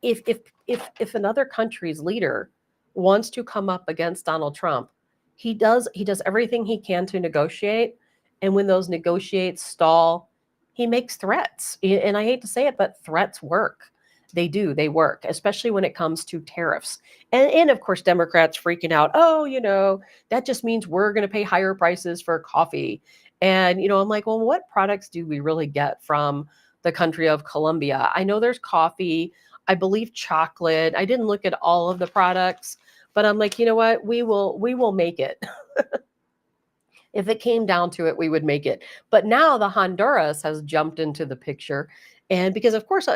if another country's leader wants to come up against Donald Trump, he does everything he can to negotiate. And when those negotiates stall, he makes threats. And I hate to say it, but threats work. They do. They work, especially when it comes to tariffs. And of course, Democrats freaking out. Oh, that just means we're going to pay higher prices for coffee. And, I'm like, well, what products do we really get from the country of Colombia? I know there's coffee. I believe chocolate. I didn't look at all of the products, but I'm like, you know what? We will make it. If it came down to it, we would make it. But now the Honduras has jumped into the picture. And because, of course,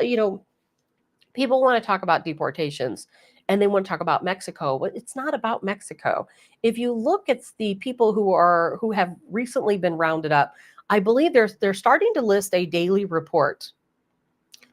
people want to talk about deportations, and they want to talk about Mexico, but it's not about Mexico. If you look at the people who have recently been rounded up, I believe they're starting to list a daily report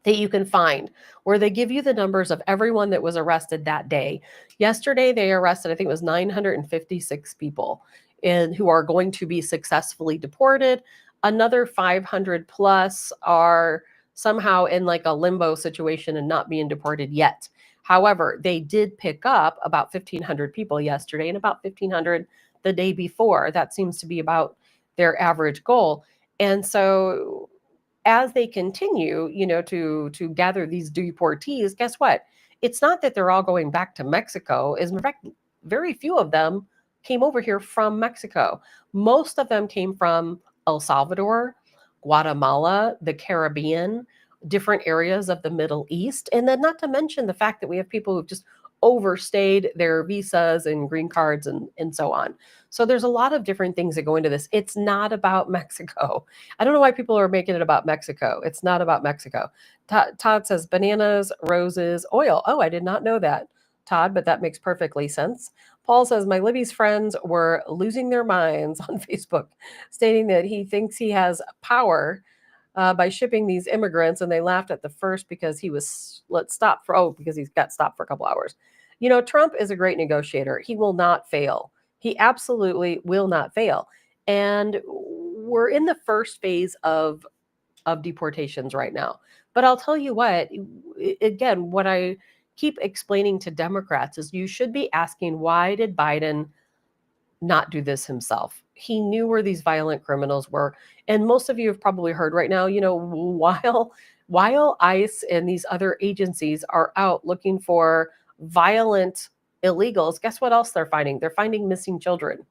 that you can find where they give you the numbers of everyone that was arrested that day. Yesterday, they arrested, I think it was 956 people. and who are going to be successfully deported. Another 500 plus are somehow in like a limbo situation and not being deported yet. However, they did pick up about 1,500 people yesterday and about 1,500 the day before. That seems to be about their average goal. And so as they continue, to gather these deportees, guess what? It's not that they're all going back to Mexico. As a matter of fact, very few of them came over here from Mexico. Most of them came from El Salvador, Guatemala, the Caribbean, different areas of the Middle East. And then not to mention the fact that we have people who've just overstayed their visas and green cards and so on. So there's a lot of different things that go into this. It's not about Mexico. I don't know why people are making it about Mexico. It's not about Mexico. Todd says bananas, roses, oil. Oh, I did not know that, Todd, but that makes perfectly sense. Paul says my Libby's friends were losing their minds on Facebook, stating that he thinks he has power by shipping these immigrants, and they laughed at the first because he was because he's got stopped for a couple hours. Trump is a great negotiator. He will not fail. He absolutely will not fail. And we're in the first phase of deportations right now. But I'll tell you what, again, what I keep explaining to Democrats is you should be asking, why did Biden not do this himself? He knew where these violent criminals were. And most of you have probably heard right now, while ICE and these other agencies are out looking for violent illegals, guess what else they're finding? They're finding missing children.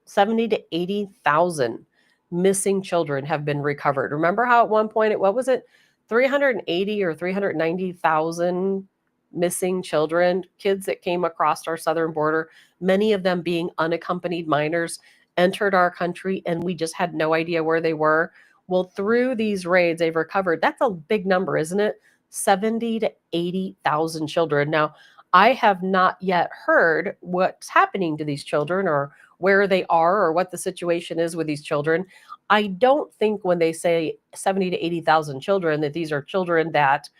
70 to 80,000 missing children have been recovered. Remember how at one point, what was it? 380 or 390,000 missing children, kids that came across our southern border, many of them being unaccompanied minors, entered our country, and we just had no idea where they were. Well, through these raids, they've recovered. That's a big number, isn't it? 70 to 80,000 children. Now, I have not yet heard what's happening to these children or where they are or what the situation is with these children. I don't think when they say 70 to 80,000 children that these are children that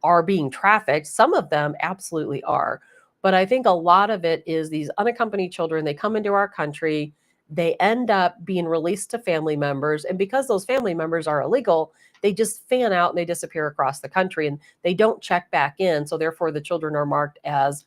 are being trafficked. Some of them absolutely are. But I think a lot of it is these unaccompanied children. They come into our country, they end up being released to family members. And because those family members are illegal, they just fan out and they disappear across the country and they don't check back in. So therefore, the children are marked as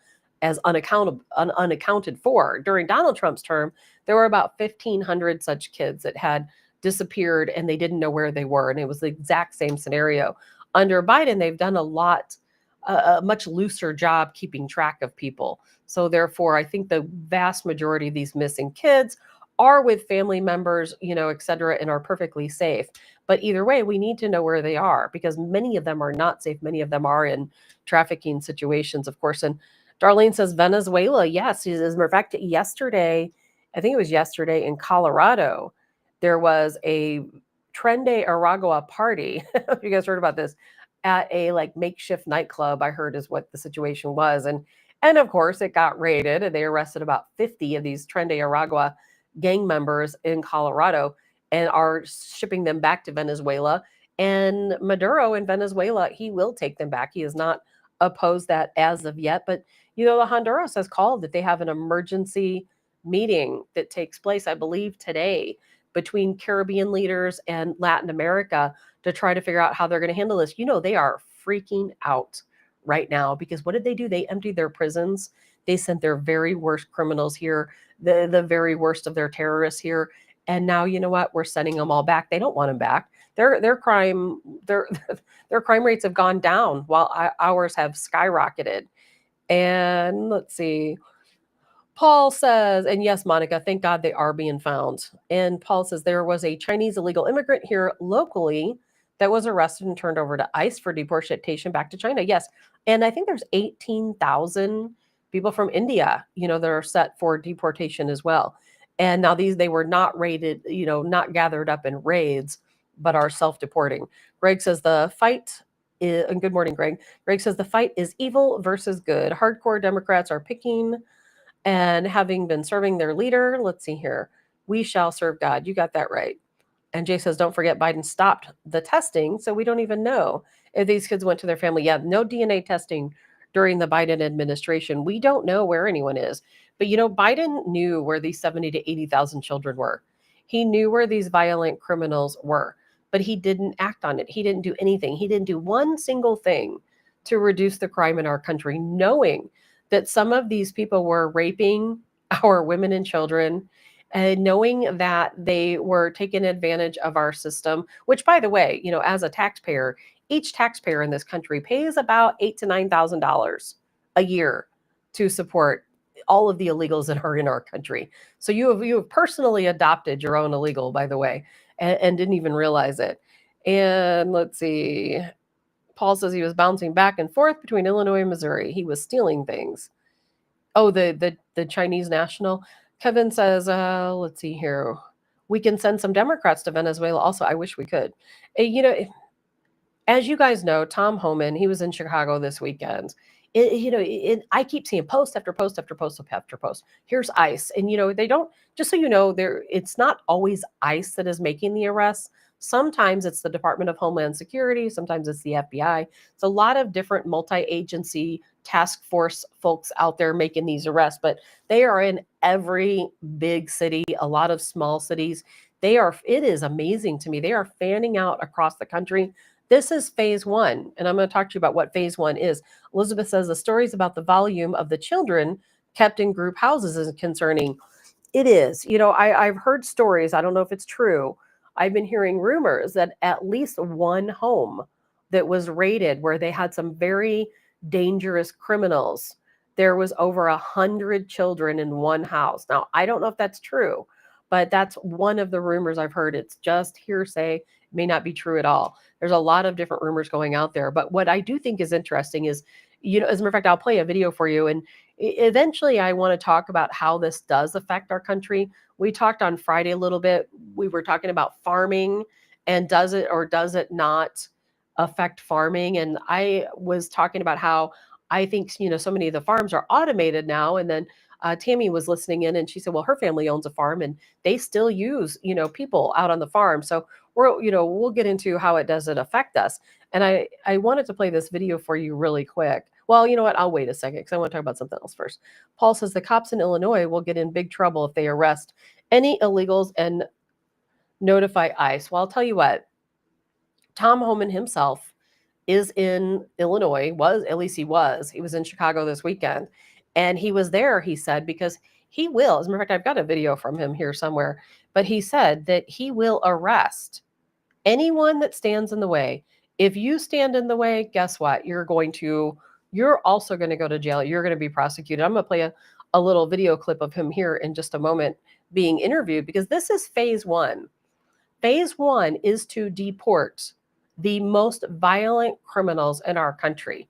unaccounted for. During Donald Trump's term, there were about 1,500 such kids that had disappeared and they didn't know where they were. And it was the exact same scenario. Under Biden, they've done a much looser job keeping track of people. So therefore, I think the vast majority of these missing kids are with family members, et cetera, and are perfectly safe. But either way, we need to know where they are because many of them are not safe. Many of them are in trafficking situations, of course. And Darlene says Venezuela. Yes, as a matter of fact, yesterday, I think it was yesterday in Colorado, there was a Tren de Aragua party. You guys heard about this at a like makeshift nightclub, I heard is what the situation was. And of course it got raided and they arrested about 50 of these Tren de Aragua gang members in Colorado and are shipping them back to Venezuela. And Maduro in Venezuela, he will take them back. He has not opposed that as of yet. But, the Honduras has called that they have an emergency meeting that takes place, I believe, today between Caribbean leaders and Latin America to try to figure out how they're going to handle this. They are freaking out right now because what did they do? They emptied their prisons. They sent their very worst criminals here, the very worst of their terrorists here. And now, you know what? We're sending them all back. They don't want them back. Their crime rates have gone down while ours have skyrocketed. And let's see. Paul says, and yes, Monica, thank God they are being found. And Paul says there was a Chinese illegal immigrant here locally that was arrested and turned over to ICE for deportation back to China. Yes. And I think there's 18,000 people from India, that are set for deportation as well. And now they were not raided, not gathered up in raids, but are self-deporting. Greg says the fight is, and good morning, Greg. Greg says the fight is evil versus good. Hardcore Democrats are picking and having been serving their leader. Let's see here. We shall serve God. You got that right. And Jay says, don't forget Biden stopped the testing, so we don't even know if these kids went to their family. Yeah, no DNA testing during the Biden administration. We don't know where anyone is. But Biden knew where these 70 to 80,000 children were. He knew where these violent criminals were, but he didn't act on it. He didn't do anything. He didn't do one single thing to reduce the crime in our country, knowing that some of these people were raping our women and children, and knowing that they were taking advantage of our system, which, by the way, as a taxpayer, each taxpayer in this country pays about $8,000 to $9,000 a year to support all of the illegals that are in our country. So you have personally adopted your own illegal, by the way, and didn't even realize it. And let's see. Paul says he was bouncing back and forth between Illinois and Missouri. He was stealing things. Oh, the Chinese national. Kevin says, let's see here. We can send some Democrats to Venezuela. Also, I wish we could. As you guys know, Tom Homan, he was in Chicago this weekend. I keep seeing post after post after post after post. Here's ICE, and they don't. Just so you know, it's not always ICE that is making the arrests. Sometimes it's the Department of Homeland Security. Sometimes it's the FBI. It's a lot of different multi-agency task force folks out there making these arrests, but they are in every big city, a lot of small cities. It is amazing to me. They are fanning out across the country. This is phase one, and I'm going to talk to you about what phase one is. Elizabeth says the stories about the volume of the children kept in group houses is concerning. It is. I've heard stories. I don't know if it's true. I've been hearing rumors that at least one home that was raided where they had some very dangerous criminals, there was over 100 children in one house. Now, I don't know if that's true, but that's one of the rumors I've heard. It's just hearsay. It may not be true at all. There's a lot of different rumors going out there. But what I do think is interesting is, as a matter of fact, I'll play a video for you. And eventually I want to talk about how this does affect our country. We talked on Friday a little bit. We were talking about farming and does it or does it not affect farming? And I was talking about how I think, so many of the farms are automated now. And then Tammy was listening in and she said, well, her family owns a farm and they still use, people out on the farm. So we'll get into how it doesn't affect us. And I wanted to play this video for you really quick. Well, you know what? I'll wait a second because I want to talk about something else first. Paul says the cops in Illinois will get in big trouble if they arrest any illegals and notify ICE. Well, I'll tell you what, Tom Homan himself is in Illinois, he was in Chicago this weekend. And he was there, he said, because he will, as a matter of fact, I've got a video from him here somewhere, but he said that he will arrest anyone that stands in the way. If you stand in the way, guess what? You're also going to go to jail. You're going to be prosecuted. I'm going to play a little video clip of him here in just a moment being interviewed because this is phase one. Phase one is to deport the most violent criminals in our country.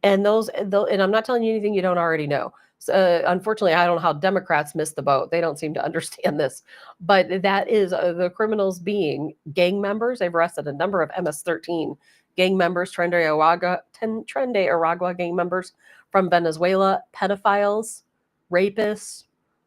And and I'm not telling you anything you don't already know. So, unfortunately, I don't know how Democrats missed the boat. They don't seem to understand this. But that is the criminals being gang members. They've arrested a number of MS-13 gang members, Trende Aragua gang members from Venezuela, pedophiles, rapists,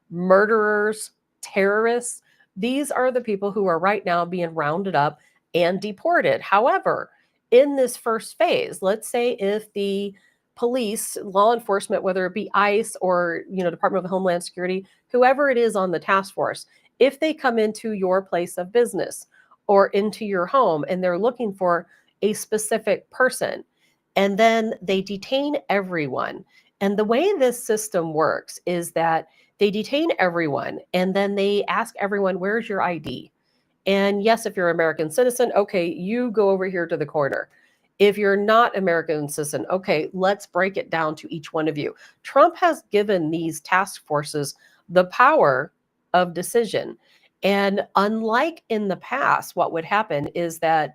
murderers, terrorists. These are the people who are right now being rounded up and deported. However, in this first phase, let's say if the police, law enforcement, whether it be ICE or Department of Homeland Security, whoever it is on the task force, if they come into your place of business or into your home and they're looking for a specific person, and then they detain everyone. And the way this system works is that they detain everyone and then they ask everyone, where's your ID? And yes, if you're an American citizen, okay, you go over here to the corner. If you're not American citizen, okay, let's break it down to each one of you. Trump has given these task forces the power of decision. And unlike in the past, what would happen is that,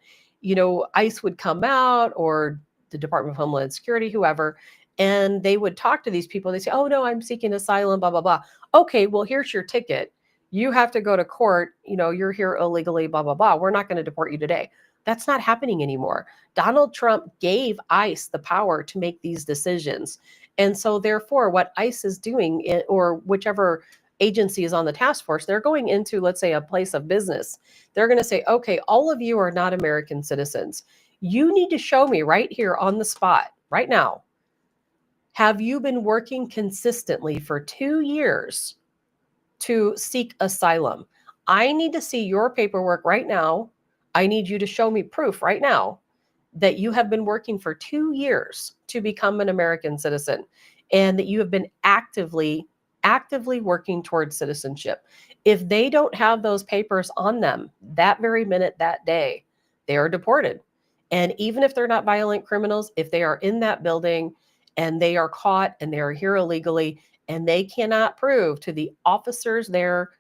ICE would come out or the Department of Homeland Security, whoever, and they would talk to these people. They say, oh, no, I'm seeking asylum, blah, blah, blah. Okay, well, here's your ticket. You have to go to court. You're here illegally, blah, blah, blah. We're not going to deport you today. That's not happening anymore. Donald Trump gave ICE the power to make these decisions. And so therefore, what ICE is doing, or whichever agency is on the task force, they're going into, let's say, a place of business. They're going to say, okay, all of you are not American citizens. You need to show me right here on the spot, right now, Have you been working consistently for 2 years to seek asylum? I need to see your paperwork right now. I need you to show me proof right now that you have been working for 2 years to become an American citizen and that you have been actively working towards citizenship. If they don't have those papers on them that very minute, that day, they are deported. And even if they're not violent criminals, if they are in that building and they are caught and they are here illegally and they cannot prove to the officers there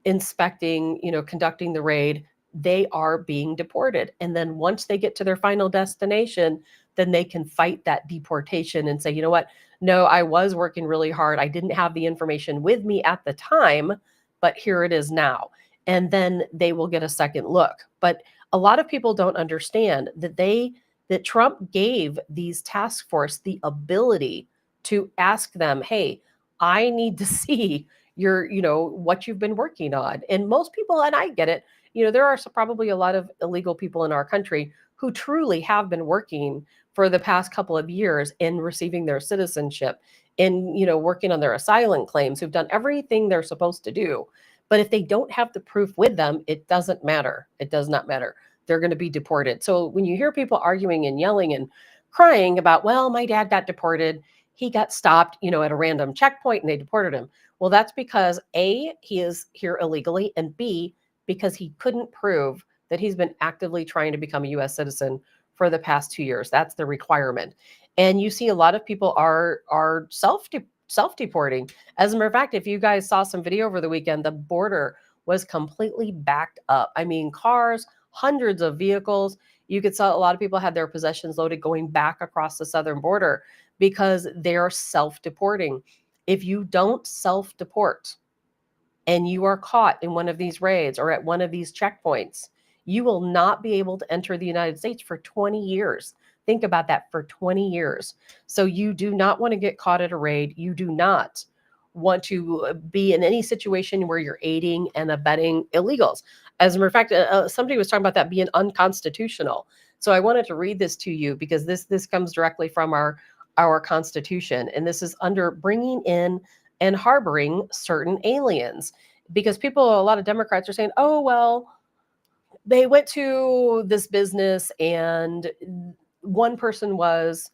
inspecting, conducting the raid, they are being deported. And then once they get to their final destination, then they can fight that deportation and say, you know what? No, I was working really hard. I didn't have the information with me at the time, but here it is now. And then they will get a second look. But a lot of people don't understand that Trump gave these task force the ability to ask them, hey, I need to see what you've been working on. And most people, and I get it, there are probably a lot of illegal people in our country who truly have been working for the past couple of years in receiving their citizenship and, working on their asylum claims, who've done everything they're supposed to do. But if they don't have the proof with them, it doesn't matter. It does not matter. They're going to be deported. So when you hear people arguing and yelling and crying about, well, my dad got deported, he got stopped, at a random checkpoint and they deported him. Well, that's because A, he is here illegally, and B, because he couldn't prove that he's been actively trying to become a US citizen for the past 2 years. That's the requirement. And you see a lot of people are self-deporting. As a matter of fact, if you guys saw some video over the weekend, the border was completely backed up. I mean, cars, hundreds of vehicles. You could saw a lot of people had their possessions loaded going back across the southern border because they're self-deporting. If you don't self-deport and you are caught in one of these raids or at one of these checkpoints, you will not be able to enter the United States for 20 years. Think about that, for 20 years. So you do not want to get caught at a raid. You do not want to be in any situation where you're aiding and abetting illegals. As a matter of fact, somebody was talking about that being unconstitutional. So I wanted to read this to you because this comes directly from our Constitution, and this is under bringing in and harboring certain aliens. Because a lot of Democrats are saying, oh, well, they went to this business and one person was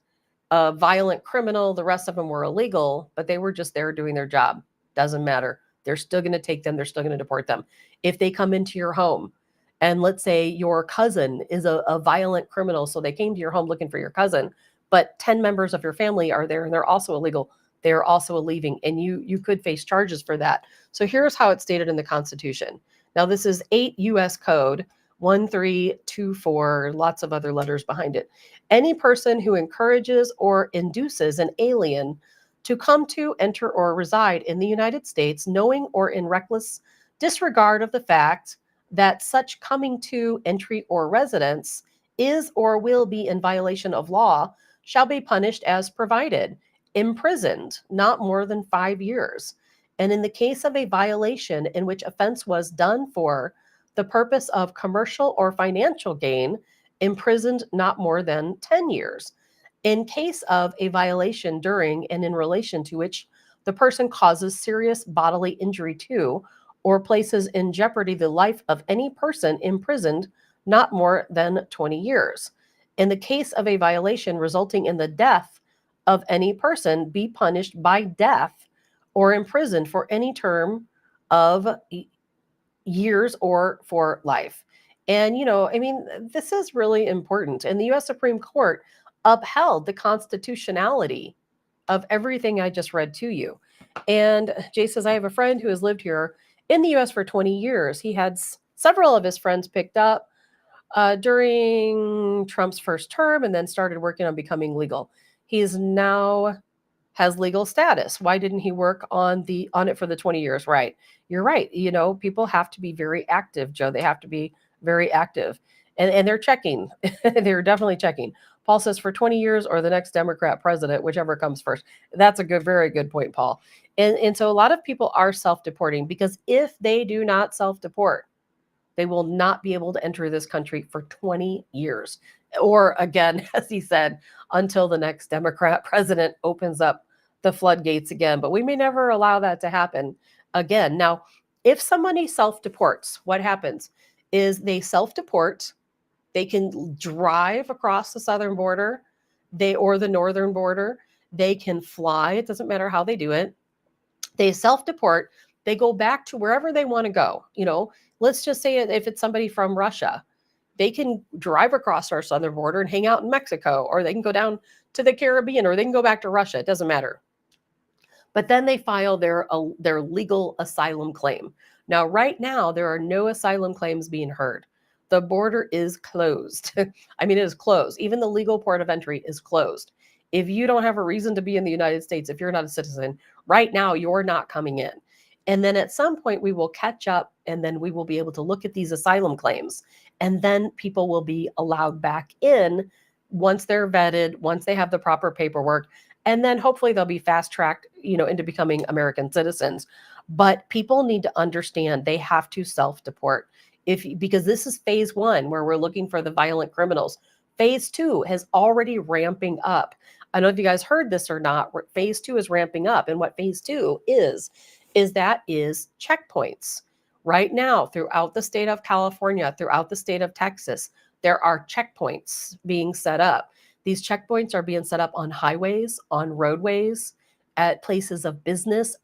a violent criminal, the rest of them were illegal, but they were just there doing their job. Doesn't matter. They're still going to take them, they're still going to deport them. If they come into your home, and let's say your cousin is a violent criminal, so they came to your home looking for your cousin, but 10 members of your family are there and they're also illegal, they're also leaving, and you could face charges for that. So here's how it's stated in the Constitution. Now, this is 8 U.S. Code 1324, lots of other letters behind it. Any person who encourages or induces an alien to come to, enter, or reside in the United States, knowing or in reckless disregard of the fact that such coming to, entry, or residence is or will be in violation of law, shall be punished as provided, imprisoned not more than 5 years. And in the case of a violation in which offense was done for the purpose of commercial or financial gain, imprisoned not more than 10 years. In case of a violation during and in relation to which the person causes serious bodily injury to or places in jeopardy the life of any person, imprisoned not more than 20 years. In the case of a violation resulting in the death of any person, be punished by death or imprisoned for any term of years or for life. And, this is really important. And the US Supreme Court upheld the constitutionality of everything I just read to you. And Jay says, I have a friend who has lived here in the US for 20 years. He had several of his friends picked up during Trump's first term and then started working on becoming legal. He's now has legal status. Why didn't he work on it for the 20 years? Right. You're right. People have to be very active, Joe. They have to be very active. And they're checking. They're definitely checking. Paul says for 20 years or the next Democrat president, whichever comes first. That's a very good point, Paul. And so a lot of people are self-deporting because if they do not self-deport, they will not be able to enter this country for 20 years. Or again, as he said, until the next Democrat president opens up the floodgates again. But we may never allow that to happen again. Now, if somebody self deports, what happens is they self deport. They can drive across the southern border, or the northern border. They can fly. It doesn't matter how they do it. They self deport. They go back to wherever they want to go. Let's just say if it's somebody from Russia, they can drive across our southern border and hang out in Mexico, or they can go down to the Caribbean, or they can go back to Russia. It doesn't matter. But then they file their legal asylum claim. Now, right now, there are no asylum claims being heard. The border is closed. I mean, it is closed. Even the legal port of entry is closed. If you don't have a reason to be in the United States, if you're not a citizen, right now, you're not coming in. And then at some point, we will catch up, and then we will be able to look at these asylum claims. And then people will be allowed back in once they're vetted, once they have the proper paperwork, and then hopefully they'll be fast tracked, into becoming American citizens. But people need to understand they have to self deport because this is phase one where we're looking for the violent criminals. Phase two has already ramping up. I don't know if you guys heard this or not. Phase two is ramping up, and what phase two is checkpoints. Right now, throughout the state of California, throughout the state of Texas, there are checkpoints being set up. These checkpoints are being set up on highways, on roadways, at places of business,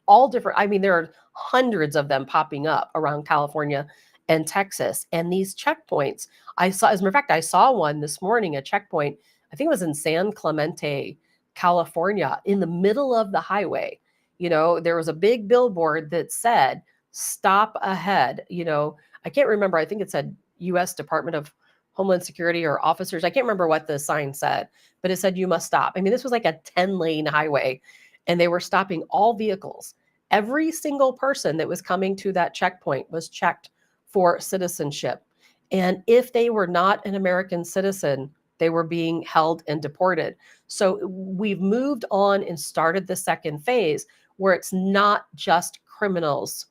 all different. I mean, there are hundreds of them popping up around California and Texas. And these checkpoints, as a matter of fact, I saw one this morning, a checkpoint, I think it was in San Clemente, California, in the middle of the highway. There was a big billboard that said, stop ahead. I can't remember. I think it said U.S. Department of Homeland Security or officers. I can't remember what the sign said, but it said you must stop. I mean, this was like a 10-lane highway, and they were stopping all vehicles. Every single person that was coming to that checkpoint was checked for citizenship. And if they were not an American citizen, they were being held and deported. So we've moved on and started the second phase where it's not just criminals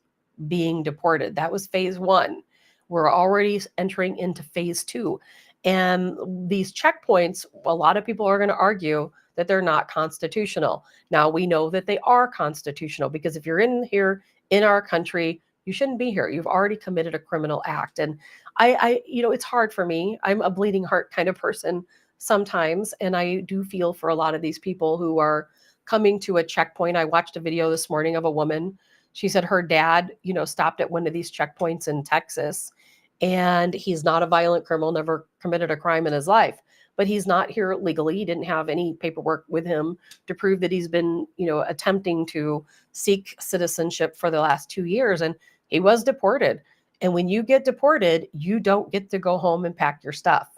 being deported. That was phase one. We're already entering into phase two. And these checkpoints, a lot of people are going to argue that they're not constitutional. Now, we know that they are constitutional because if you're in here in our country, you shouldn't be here. You've already committed a criminal act. And it's hard for me. I'm a bleeding heart kind of person sometimes. And I do feel for a lot of these people who are coming to a checkpoint. I watched a video this morning of a woman. She said her dad, stopped at one of these checkpoints in Texas, and he's not a violent criminal, never committed a crime in his life, but he's not here legally. He didn't have any paperwork with him to prove that he's been, attempting to seek citizenship for the last 2 years, and he was deported. And when you get deported, you don't get to go home and pack your stuff.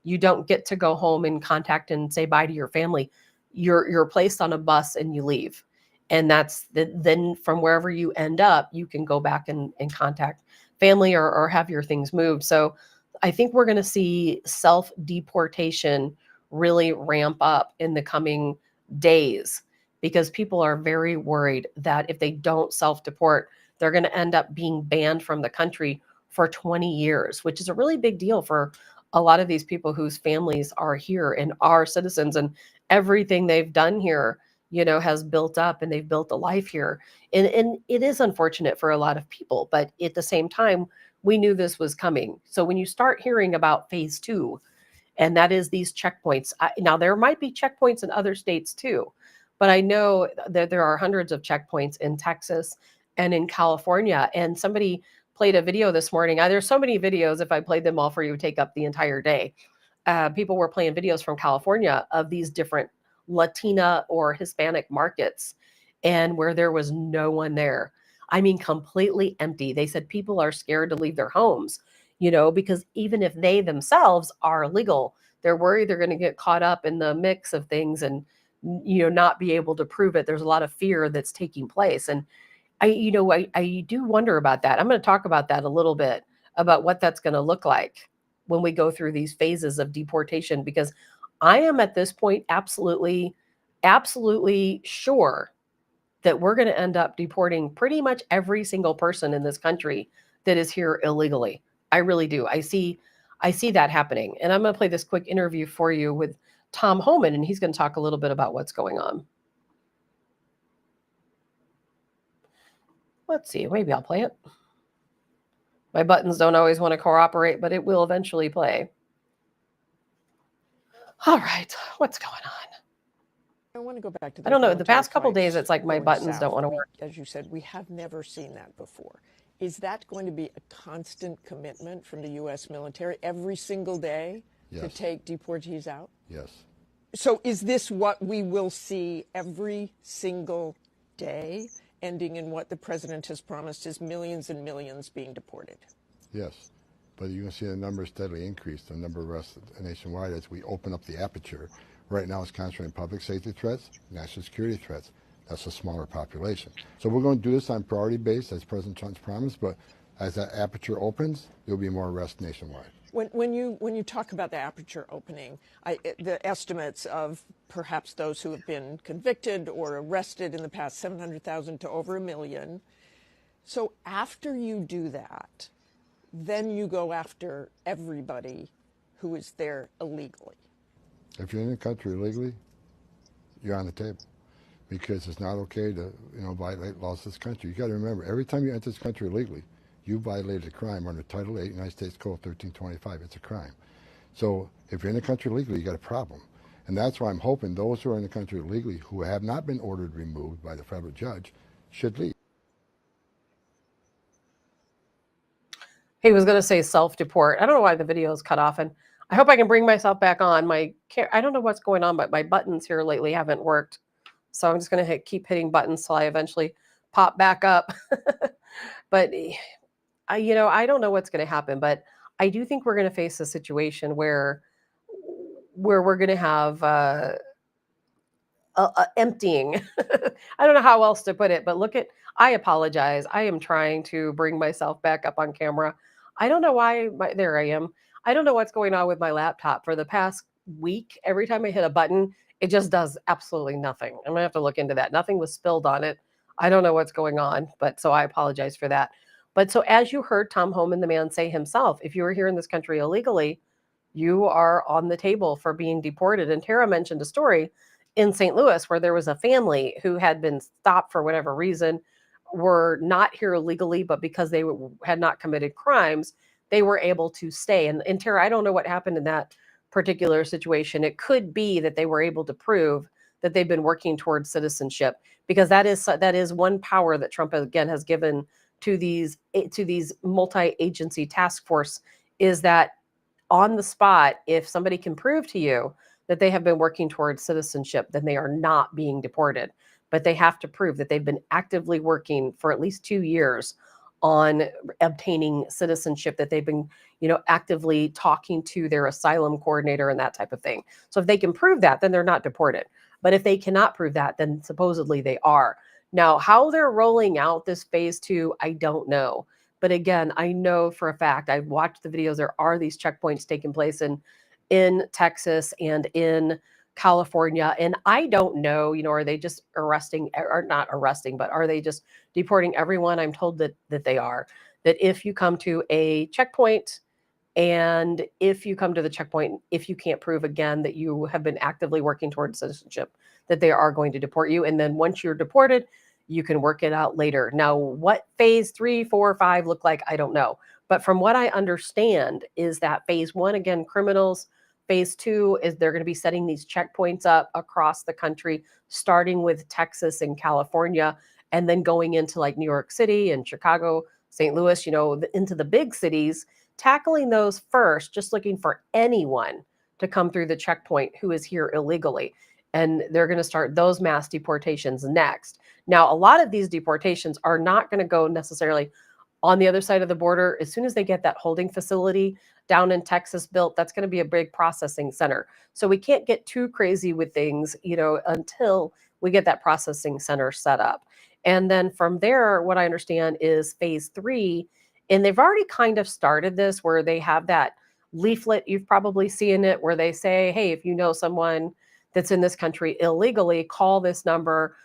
You don't get to go home and contact and say bye to your family. You're placed on a bus and you leave. And that's then from wherever you end up, you can go back and contact family or have your things moved. So I think we're going to see self-deportation really ramp up in the coming days because people are very worried that if they don't self-deport, they're going to end up being banned from the country for 20 years, which is a really big deal for a lot of these people whose families are here and are citizens, and everything they've done here has built up, and they've built a life here. And it is unfortunate for a lot of people, but at the same time, we knew this was coming. So when you start hearing about phase two, and that is these checkpoints, now there might be checkpoints in other states too, but I know that there are hundreds of checkpoints in Texas and in California. And somebody played a video this morning. There's so many videos. If I played them all for you, it would take up the entire day. People were playing videos from California of these different Latina or Hispanic markets, and where there was no one there. I mean, completely empty. They said people are scared to leave their homes, because even if they themselves are legal, they're worried they're going to get caught up in the mix of things and, not be able to prove it. There's a lot of fear that's taking place. And I do wonder about that. I'm going to talk about that a little bit, about what that's going to look like when we go through these phases of deportation, because I am at this point absolutely, absolutely sure that we're going to end up deporting pretty much every single person in this country that is here illegally. I really do. I see that happening. And I'm going to play this quick interview for you with Tom Homan, and he's going to talk a little bit about what's going on. Let's see, maybe I'll play it. My buttons don't always want to cooperate, but it will eventually play. All right, what's going on? I want to go back to I don't know. The past couple days, it's like my buttons don't want to work. As you said, we have never seen that before. Is that going to be a constant commitment from the U.S. military every single day to take deportees out? Yes. So is this what we will see every single day, ending in what the president has promised is millions and millions being deported? Yes. But you can see the numbers steadily increase, the number of arrests nationwide as we open up the aperture. Right now it's concentrating public safety threats, national security threats. That's a smaller population. So we're going to do this on priority base, as President Trump's promised, but as that aperture opens, there'll be more arrests nationwide. When you talk about the aperture opening, the estimates of perhaps those who have been convicted or arrested in the past, 700,000 to over 1 million. So after you do that, then you go after everybody who is there illegally. If you're in the country illegally, you're on the table, because it's not okay to violate laws of this country. You got to remember, every time you enter this country illegally, you violated a crime under Title 8, United States Code 1325. It's a crime. So if you're in the country illegally, you got a problem. And that's why I'm hoping those who are in the country illegally who have not been ordered removed by the federal judge should leave. He was going to say self-deport. I don't know why the video is cut off, and I hope I can bring myself back on. I don't know what's going on, but my buttons here lately haven't worked. So I'm just going to keep hitting buttons till I eventually pop back up. But I don't know what's going to happen, but I do think we're going to face a situation where we're going to have emptying. I don't know how else to put it, but I apologize. I am trying to bring myself back up on camera. I don't know why. There I am. I don't know what's going on with my laptop. For the past week, every time I hit a button, it just does absolutely nothing. I'm going to have to look into that. Nothing was spilled on it. I don't know what's going on, but so I apologize for that. But so as you heard Tom Homan, the man, say himself, if you were here in this country illegally, you are on the table for being deported. And Tara mentioned a story in St. Louis where there was a family who had been stopped for whatever reason, were not here illegally, but because they had not committed crimes, they were able to stay. And Tara, I don't know what happened in that particular situation. It could be that they were able to prove that they've been working towards citizenship, because that is one power that Trump again has given to these multi-agency task force, is that on the spot, if somebody can prove to you that they have been working towards citizenship, then they are not being deported. But they have to prove that they've been actively working for at least 2 years on obtaining citizenship, that they've been, actively talking to their asylum coordinator and that type of thing. So if they can prove that, then they're not deported. But if they cannot prove that, then supposedly they are. Now, how they're rolling out this phase 2, I don't know. But again, I know for a fact, I've watched the videos, there are these checkpoints taking place in Texas and in California. And I don't know, are they just arresting, or not arresting, but are they just deporting everyone? I'm told that they are. That if you come to a checkpoint, and if you come to the checkpoint, if you can't prove again that you have been actively working towards citizenship, that they are going to deport you. And then once you're deported, you can work it out later. Now, what phase 3, 4, 5 look like, I don't know. But from what I understand is that phase 1, again, criminals. Phase 2 is they're going to be setting these checkpoints up across the country, starting with Texas and California, and then going into like New York City and Chicago, St. Louis, into the big cities, tackling those first, just looking for anyone to come through the checkpoint who is here illegally. And they're going to start those mass deportations next. Now, a lot of these deportations are not going to go necessarily on the other side of the border. As soon as they get that holding facility down in Texas built, that's going to be a big processing center. So we can't get too crazy with things, until we get that processing center set up. And then from there, what I understand is phase 3, and they've already kind of started this, where they have that leaflet, you've probably seen it, where they say, hey, if you know someone that's in this country illegally, call this number,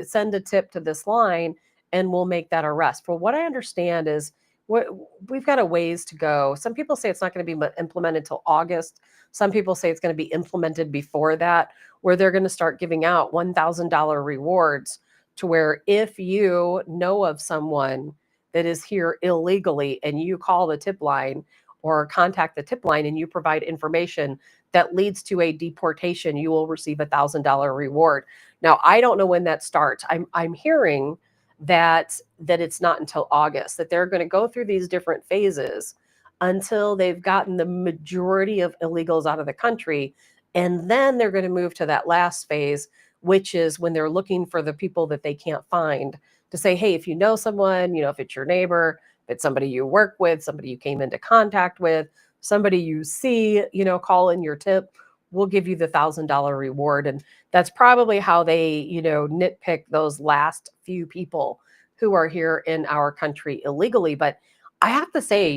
send a tip to this line, and we'll make that arrest. But what I understand is what we've got a ways to go. Some people say it's not going to be implemented until August. Some people say it's going to be implemented before that, where they're going to start giving out $1,000 rewards to where if you know of someone that is here illegally and you call the tip line or contact the tip line and you provide information that leads to a deportation, you will receive $1,000 reward. Now, I don't know when that starts. I'm hearing that it's not until August, that they're going to go through these different phases until they've gotten the majority of illegals out of the country. And then they're going to move to that last phase, which is when they're looking for the people that they can't find to say, hey, if you know someone, if it's your neighbor, if it's somebody you work with, somebody you came into contact with, somebody you see, call in your tip, we'll give you the $1,000 reward. And that's probably how they, nitpick those last few people who are here in our country illegally. But I have to say,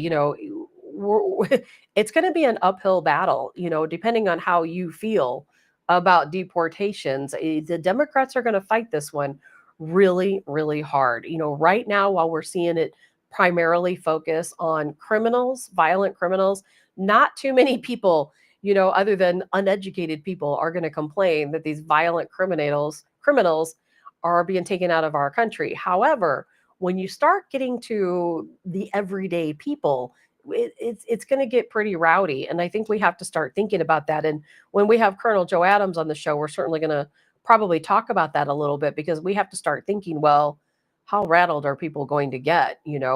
it's going to be an uphill battle, depending on how you feel about deportations. The Democrats are going to fight this one really, really hard. Right now, while we're seeing it primarily focus on criminals, violent criminals, not too many people, other than uneducated people, are going to complain that these violent criminals are being taken out of our country. However, when you start getting to the everyday people, it's going to get pretty rowdy. And I think we have to start thinking about that. And when we have Colonel Joe Adams on the show, we're certainly going to probably talk about that a little bit, because we have to start thinking, well, how rattled are people going to get? When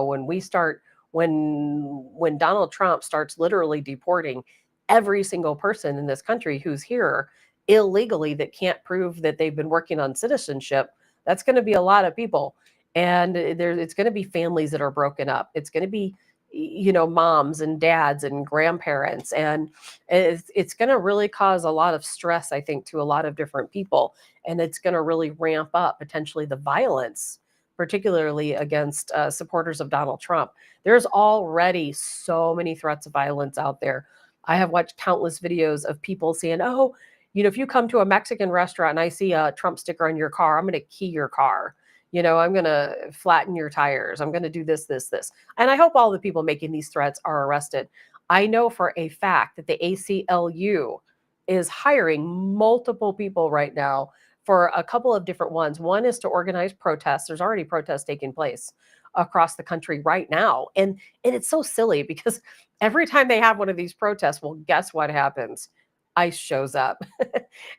Donald Trump starts literally deporting every single person in this country who's here illegally that can't prove that they've been working on citizenship, that's going to be a lot of people. And it's going to be families that are broken up. It's going to be, moms and dads and grandparents. And it's going to really cause a lot of stress, I think, to a lot of different people. And it's going to really ramp up potentially the violence, particularly against supporters of Donald Trump. There's already so many threats of violence out there. I have watched countless videos of people saying, oh, if you come to a Mexican restaurant and I see a Trump sticker on your car, I'm going to key your car. I'm going to flatten your tires. I'm going to do this, this, this. And I hope all the people making these threats are arrested. I know for a fact that the ACLU is hiring multiple people right now for a couple of different ones. One is to organize protests. There's already protests taking place across the country right now. And it's so silly because every time they have one of these protests, well, guess what happens? ICE shows up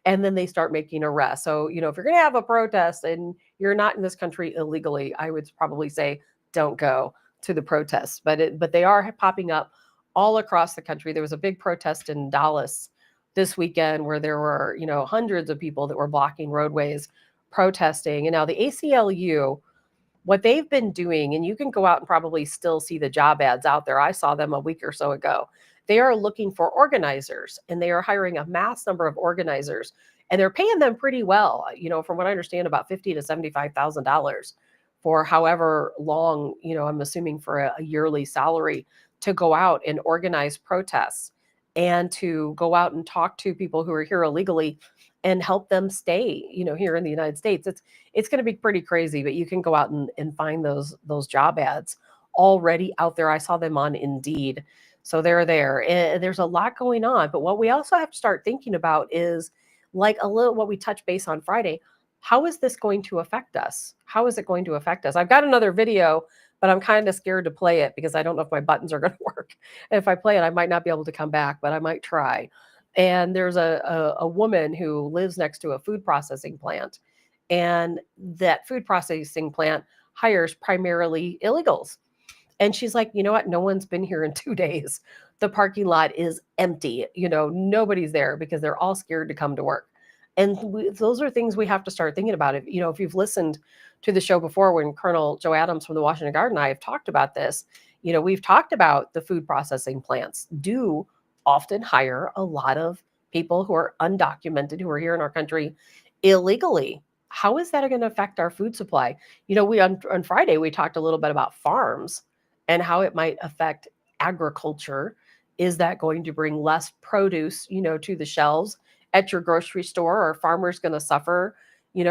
and then they start making arrests. So, if you're going to have a protest and you're not in this country illegally, I would probably say don't go to the protests. But they are popping up all across the country. There was a big protest in Dallas this weekend where there were, hundreds of people that were blocking roadways protesting. And now the ACLU, what they've been doing, and you can go out and probably still see the job ads out there. I saw them a week or so ago. They are looking for organizers, and they are hiring a mass number of organizers, and they're paying them pretty well. From what I understand, about $50,000 to $75,000 for however long. I'm assuming for a yearly salary to go out and organize protests and to go out and talk to people who are here illegally and help them stay, here in the United States. It's going to be pretty crazy, but you can go out and find those job ads already out there. I saw them on Indeed. So they're there. And there's a lot going on. But what we also have to start thinking about is, like a little what we touched base on Friday, how is this going to affect us? How is it going to affect us? I've got another video, but I'm kind of scared to play it because I don't know if my buttons are going to work. If I play it, I might not be able to come back, but I might try. And there's a woman who lives next to a food processing plant. And that food processing plant hires primarily illegals. And she's like, you know what? No one's been here in 2 days. The parking lot is empty. Nobody's there because they're all scared to come to work. And those are things we have to start thinking about. If you've listened to the show before, when Colonel Joe Adams from the Washington Guard and I have talked about this, we've talked about the food processing plants do often hire a lot of people who are undocumented, who are here in our country illegally. How is that going to affect our food supply? We on Friday, we talked a little bit about farms and how it might affect agriculture. Is that going to bring less produce, to the shelves at your grocery store? Are farmers going to suffer,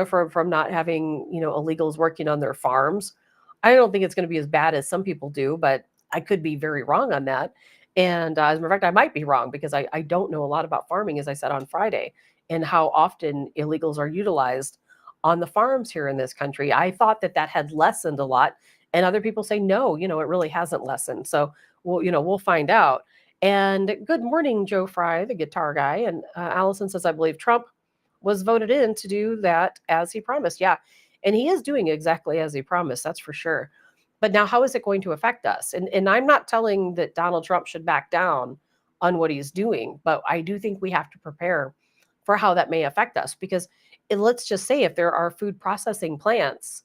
from not having, illegals working on their farms? I don't think it's going to be as bad as some people do, but I could be very wrong on that. And as a matter of fact, I might be wrong because I don't know a lot about farming, as I said on Friday, and how often illegals are utilized on the farms here in this country. I thought that that had lessened a lot, and other people say no, it really hasn't lessened. So we'll find out. And good morning, Joe Fry, the guitar guy. And Allison says, I believe Trump was voted in to do that as he promised. Yeah, and he is doing exactly as he promised, that's for sure. But now, how is it going to affect us? And I'm not telling that Donald Trump should back down on what he's doing, but I do think we have to prepare for how that may affect us because let's just say if there are food processing plants,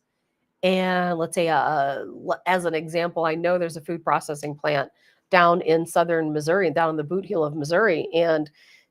and let's say, as an example, I know there's a food processing plant down in southern Missouri, down in the boot heel of Missouri, and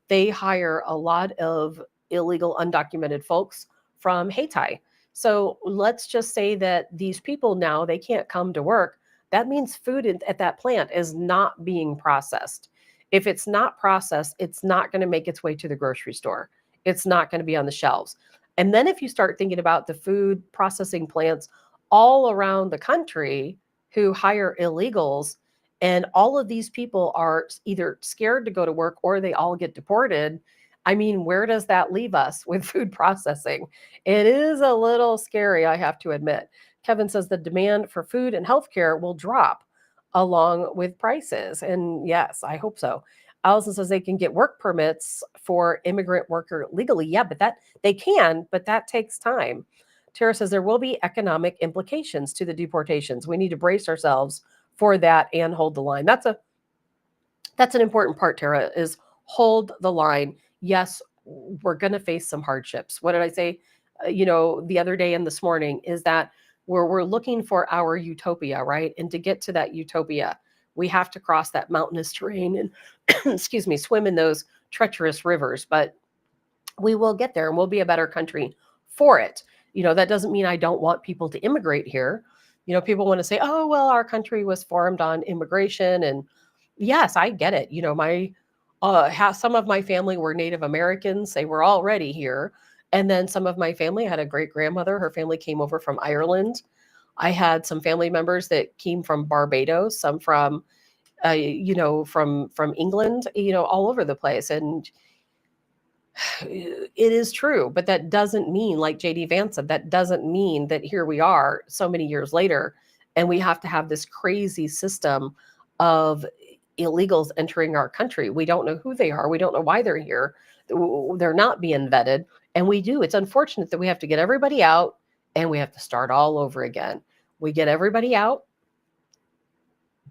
they hire a lot of illegal, undocumented folks from Haiti. So let's just say that these people now they can't come to work. That means food at that plant is not being processed. If it's not processed, it's not going to make its way to the grocery store. It's not going to be on the shelves. And then if you start thinking about the food processing plants all around the country who hire illegals, and all of these people are either scared to go to work or they all get deported. I mean, where does that leave us with food processing? It is a little scary, I have to admit. Kevin says the demand for food and healthcare will drop along with prices. And yes, I hope so. Allison says they can get work permits for immigrant worker legally. Yeah, but that they can, but that takes time. Tara says there will be economic implications to the deportations. We need to brace ourselves for that and hold the line. That's an important part, Tara, is hold the line. Yes, we're going to face some hardships. What did I say? The other day and this morning is that we're looking for our utopia, right? And to get to that utopia, we have to cross that mountainous terrain and, excuse me, swim in those treacherous rivers. But we will get there and we'll be a better country for it. That doesn't mean I don't want people to immigrate here. People want to say, oh, well, our country was formed on immigration. And yes, I get it. Some of my family were Native Americans. They were already here. And then some of my family had a great grandmother. Her family came over from Ireland. I had some family members that came from Barbados, some from, from England, all over the place. And it is true, but that doesn't mean, like JD Vance said, that doesn't mean that here we are so many years later and we have to have this crazy system of illegals entering our country. We don't know who they are. We don't know why they're here. They're not being vetted. And we do. It's unfortunate that we have to get everybody out and we have to start all over again. We get everybody out.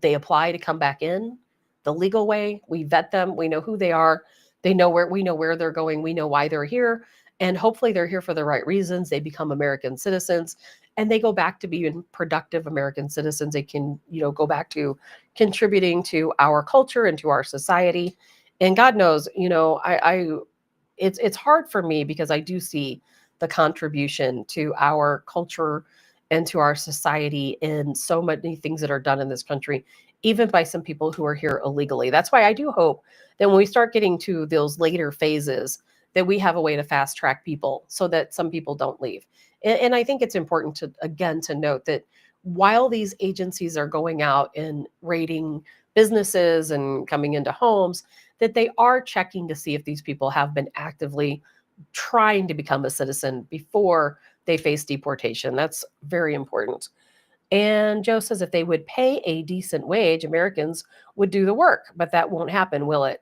They apply to come back in the legal way. We vet them. We know who they are. We know where they're going. We know why they're here. And hopefully they're here for the right reasons. They become American citizens and they go back to being productive American citizens. They can, go back to contributing to our culture and to our society. And God knows, it's hard for me because I do see the contribution to our culture and to our society in so many things that are done in this country, even by some people who are here illegally. That's why I do hope that when we start getting to those later phases, that we have a way to fast track people so that some people don't leave. And I think it's important to note that while these agencies are going out and raiding businesses and coming into homes, that they are checking to see if these people have been actively trying to become a citizen before they face deportation. That's very important. And Joe says if they would pay a decent wage, Americans would do the work, but that won't happen, will it?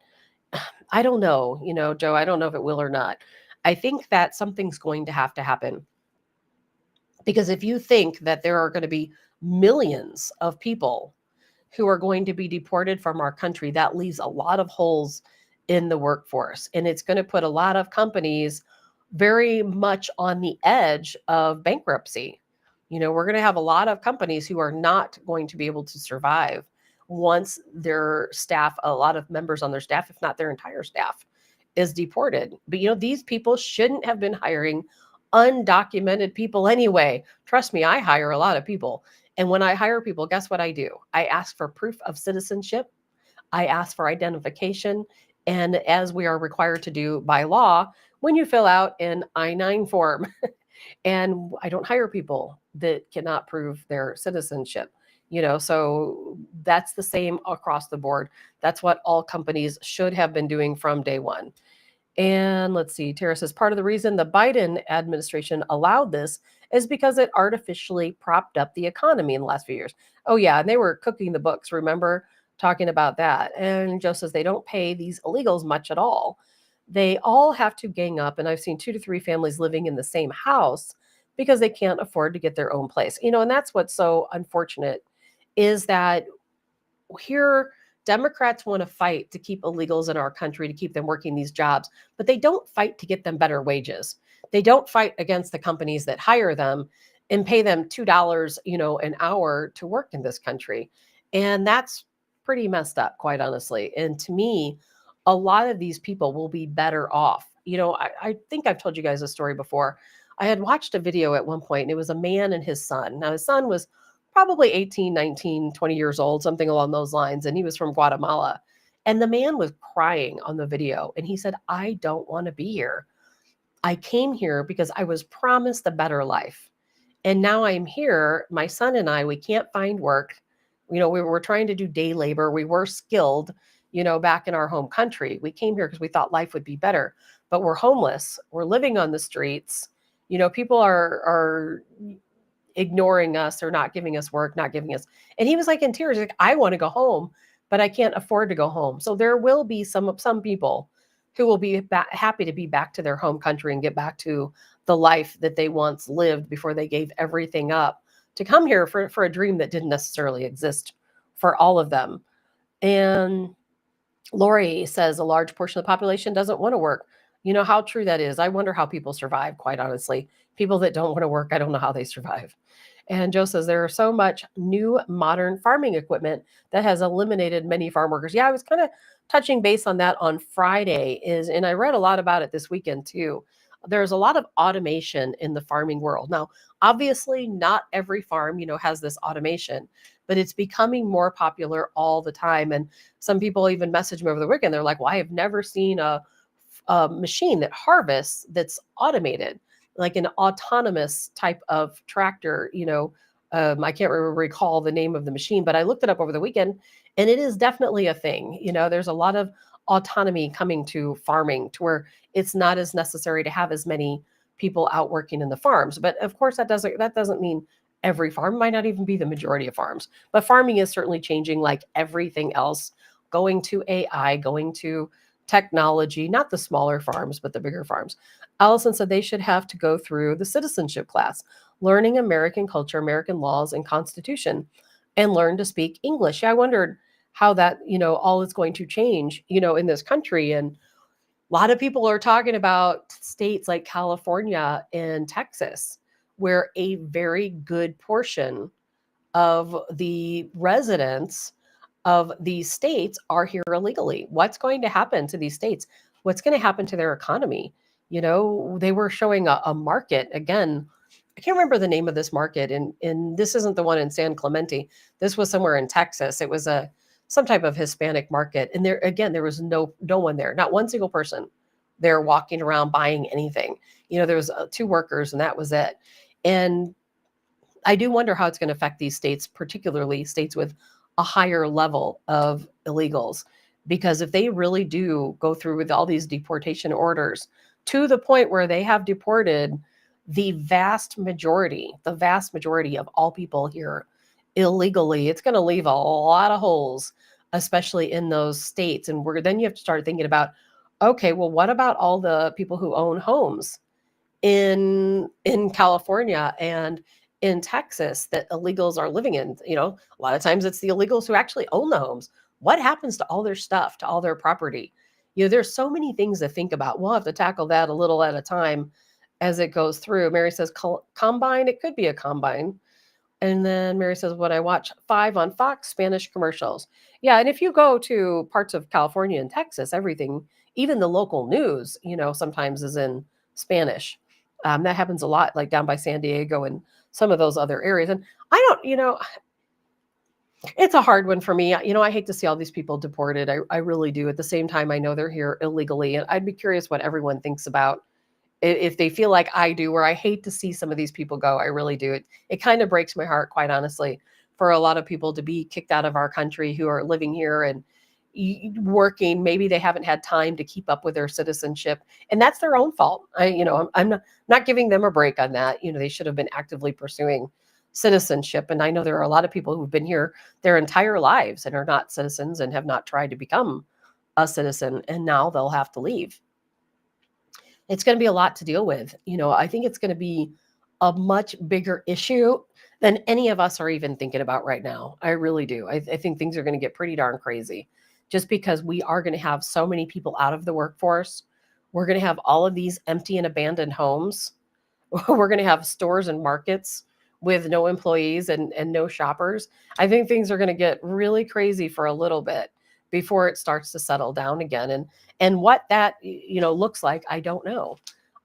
I don't know, Joe, I don't know if it will or not. I think that something's going to happen. Because if you think that there are going to be millions of people who are going to be deported from our country, that leaves a lot of holes in the workforce. And it's going to put a lot of companies very much on the edge of bankruptcy. We're going to have a lot of companies who are not going to be able to survive once their staff, a lot of members on their staff, if not their entire staff, is deported. But these people shouldn't have been hiring undocumented people anyway. Trust me, I hire a lot of people. And when I hire people, guess what I do? I ask for proof of citizenship. I ask for identification. And as we are required to do by law, when you fill out an I-9 form, and I don't hire people that cannot prove their citizenship. So that's the same across the board. That's what all companies should have been doing from day one. And let's see, Tara says part of the reason the Biden administration allowed this is because it artificially propped up the economy in the last few years. Oh, yeah. And they were cooking the books, remember talking about that. And Joe says they don't pay these illegals much at all. They all have to gang up. And I've seen 2 to 3 families living in the same house because they can't afford to get their own place. And that's what's so unfortunate is that here Democrats want to fight to keep illegals in our country, to keep them working these jobs, but they don't fight to get them better wages. They don't fight against the companies that hire them and pay them $2, an hour to work in this country. And that's pretty messed up, quite honestly. And to me, a lot of these people will be better off. I think I've told you guys a story before. I had watched a video at one point, and it was a man and his son. Now, his son was probably 18, 19, 20 years old, something along those lines. And he was from Guatemala. And the man was crying on the video. And he said, I don't want to be here. I came here because I was promised a better life. And now I'm here. My son and I, we can't find work. We were trying to do day labor. We were skilled, back in our home country. We came here because we thought life would be better, but we're homeless. We're living on the streets. People are ignoring us or not giving us work, not giving us. And he was like in tears, like, I want to go home, but I can't afford to go home. So there will be some people who will be happy to be back to their home country and get back to the life that they once lived before they gave everything up to come here for a dream that didn't necessarily exist for all of them. And Lori says a large portion of the population doesn't want to work. You know how true that is. I wonder how people survive, quite honestly. People that don't want to work, I don't know how they survive. And Joe says there are so much new modern farming equipment that has eliminated many farm workers. Yeah, I was kind of touching base on that on Friday, and I read a lot about it this weekend too. There's a lot of automation in the farming world. Now, obviously, not every farm, has this automation, but it's becoming more popular all the time. And some people even message me over the weekend. They're like, well, I have never seen a machine that harvests that's automated, like an autonomous type of tractor. I can't recall the name of the machine, but I looked it up over the weekend, and it is definitely a thing. There's a lot of autonomy coming to farming to where it's not as necessary to have as many people out working in the farms. But of course, that doesn't mean every farm, might not even be the majority of farms. But farming is certainly changing, like everything else, going to AI, going to technology, not the smaller farms, but the bigger farms. Allison said they should have to go through the citizenship class, learning American culture, American laws, and Constitution, and learn to speak English. Yeah, I wondered how that, all is going to change, in this country. And a lot of people are talking about states like California and Texas, where a very good portion of the residents of these states are here illegally. What's going to happen to these states? What's going to happen to their economy? They were showing a market again. I can't remember the name of this market, and this isn't the one in San Clemente. This was somewhere in Texas. It was some type of Hispanic market, and there was no one there, not one single person there walking around buying anything. There was 2 workers, and that was it. And I do wonder how it's going to affect these states, particularly states with a higher level of illegals, because if they really do go through with all these deportation orders to the point where they have deported the vast majority of all people here illegally, it's going to leave a lot of holes, especially in those states. And then you have to start thinking about, okay, well, what about all the people who own homes in California and in Texas that illegals are living in? A lot of times it's the illegals who actually own the homes. What happens to all their stuff, to all their property? There's so many things to think about. We'll have to tackle that a little at a time as it goes through. Mary says combine. It could be a combine. And then Mary says, when I watch 5 on Fox Spanish commercials. Yeah, and if you go to parts of California and Texas, everything, even the local news, sometimes is in Spanish. That happens a lot, like down by San Diego and some of those other areas. And I don't, it's a hard one for me. I hate to see all these people deported. I really do. At the same time, I know they're here illegally. And I'd be curious what everyone thinks about, if they feel like I do, where I hate to see some of these people go. I really do. It kind of breaks my heart, quite honestly, for a lot of people to be kicked out of our country who are living here and working. Maybe they haven't had time to keep up with their citizenship, and that's their own fault. I'm not giving them a break on that. They should have been actively pursuing citizenship. And I know there are a lot of people who've been here their entire lives and are not citizens and have not tried to become a citizen, and now they'll have to leave. It's going to be a lot to deal with. I think it's going to be a much bigger issue than any of us are even thinking about right now. I really do. I think things are going to get pretty darn crazy just because we are going to have so many people out of the workforce. We're going to have all of these empty and abandoned homes. We're going to have stores and markets with no employees and no shoppers. I think things are going to get really crazy for a little bit before it starts to settle down again. And what that looks like, I don't know.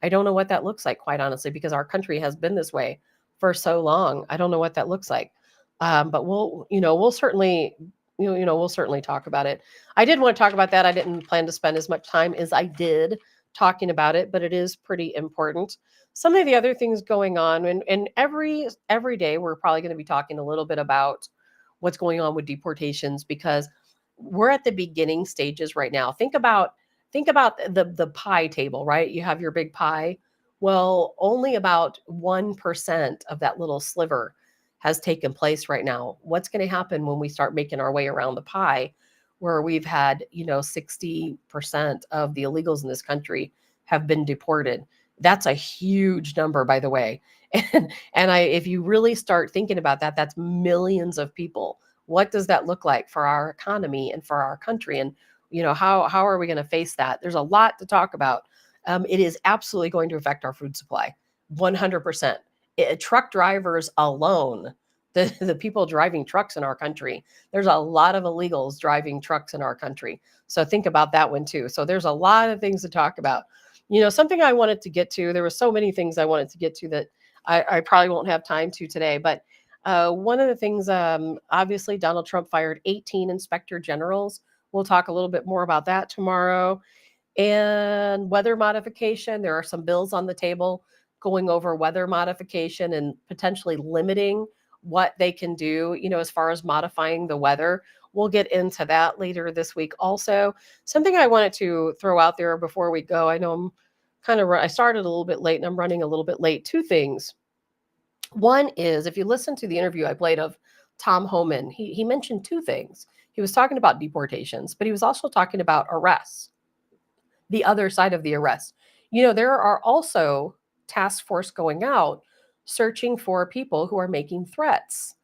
I don't know what that looks like, quite honestly, because our country has been this way for so long. I don't know what that looks like. But we'll certainly we'll certainly talk about it. I did want to talk about that. I didn't plan to spend as much time as I did talking about it, but it is pretty important. Some of the other things going on, and every day we're probably going to be talking a little bit about what's going on with deportations, because we're at the beginning stages right now. Think about the pie table, right? You have your big pie. Well, only about 1% of that little sliver has taken place right now. What's going to happen when we start making our way around the pie, where we've had 60% of the illegals in this country have been deported? That's a huge number, by the way. And if you really start thinking about that, that's millions of people. What does that look like for our economy and for our country? And how are we going to face that? There's a lot to talk about. It is absolutely going to affect our food supply, 100%. Truck drivers alone, the people driving trucks in our country, there's a lot of illegals driving trucks in our country. So think about that one too. So there's a lot of things to talk about. Something I wanted to get to, there were so many things I wanted to get to that I probably won't have time to today. But one of the things, obviously, Donald Trump fired 18 inspector generals. We'll talk a little bit more about that tomorrow. And weather modification, there are some bills on the table going over weather modification and potentially limiting what they can do, as far as modifying the weather. We'll get into that later this week also. Something I wanted to throw out there before we go. I know I started a little bit late and I'm running a little bit late. Two things. One is, if you listen to the interview I played of Tom Homan, he mentioned two things. He was talking about deportations, but he was also talking about arrests, the other side of the arrest. There are also task force going out searching for people who are making threats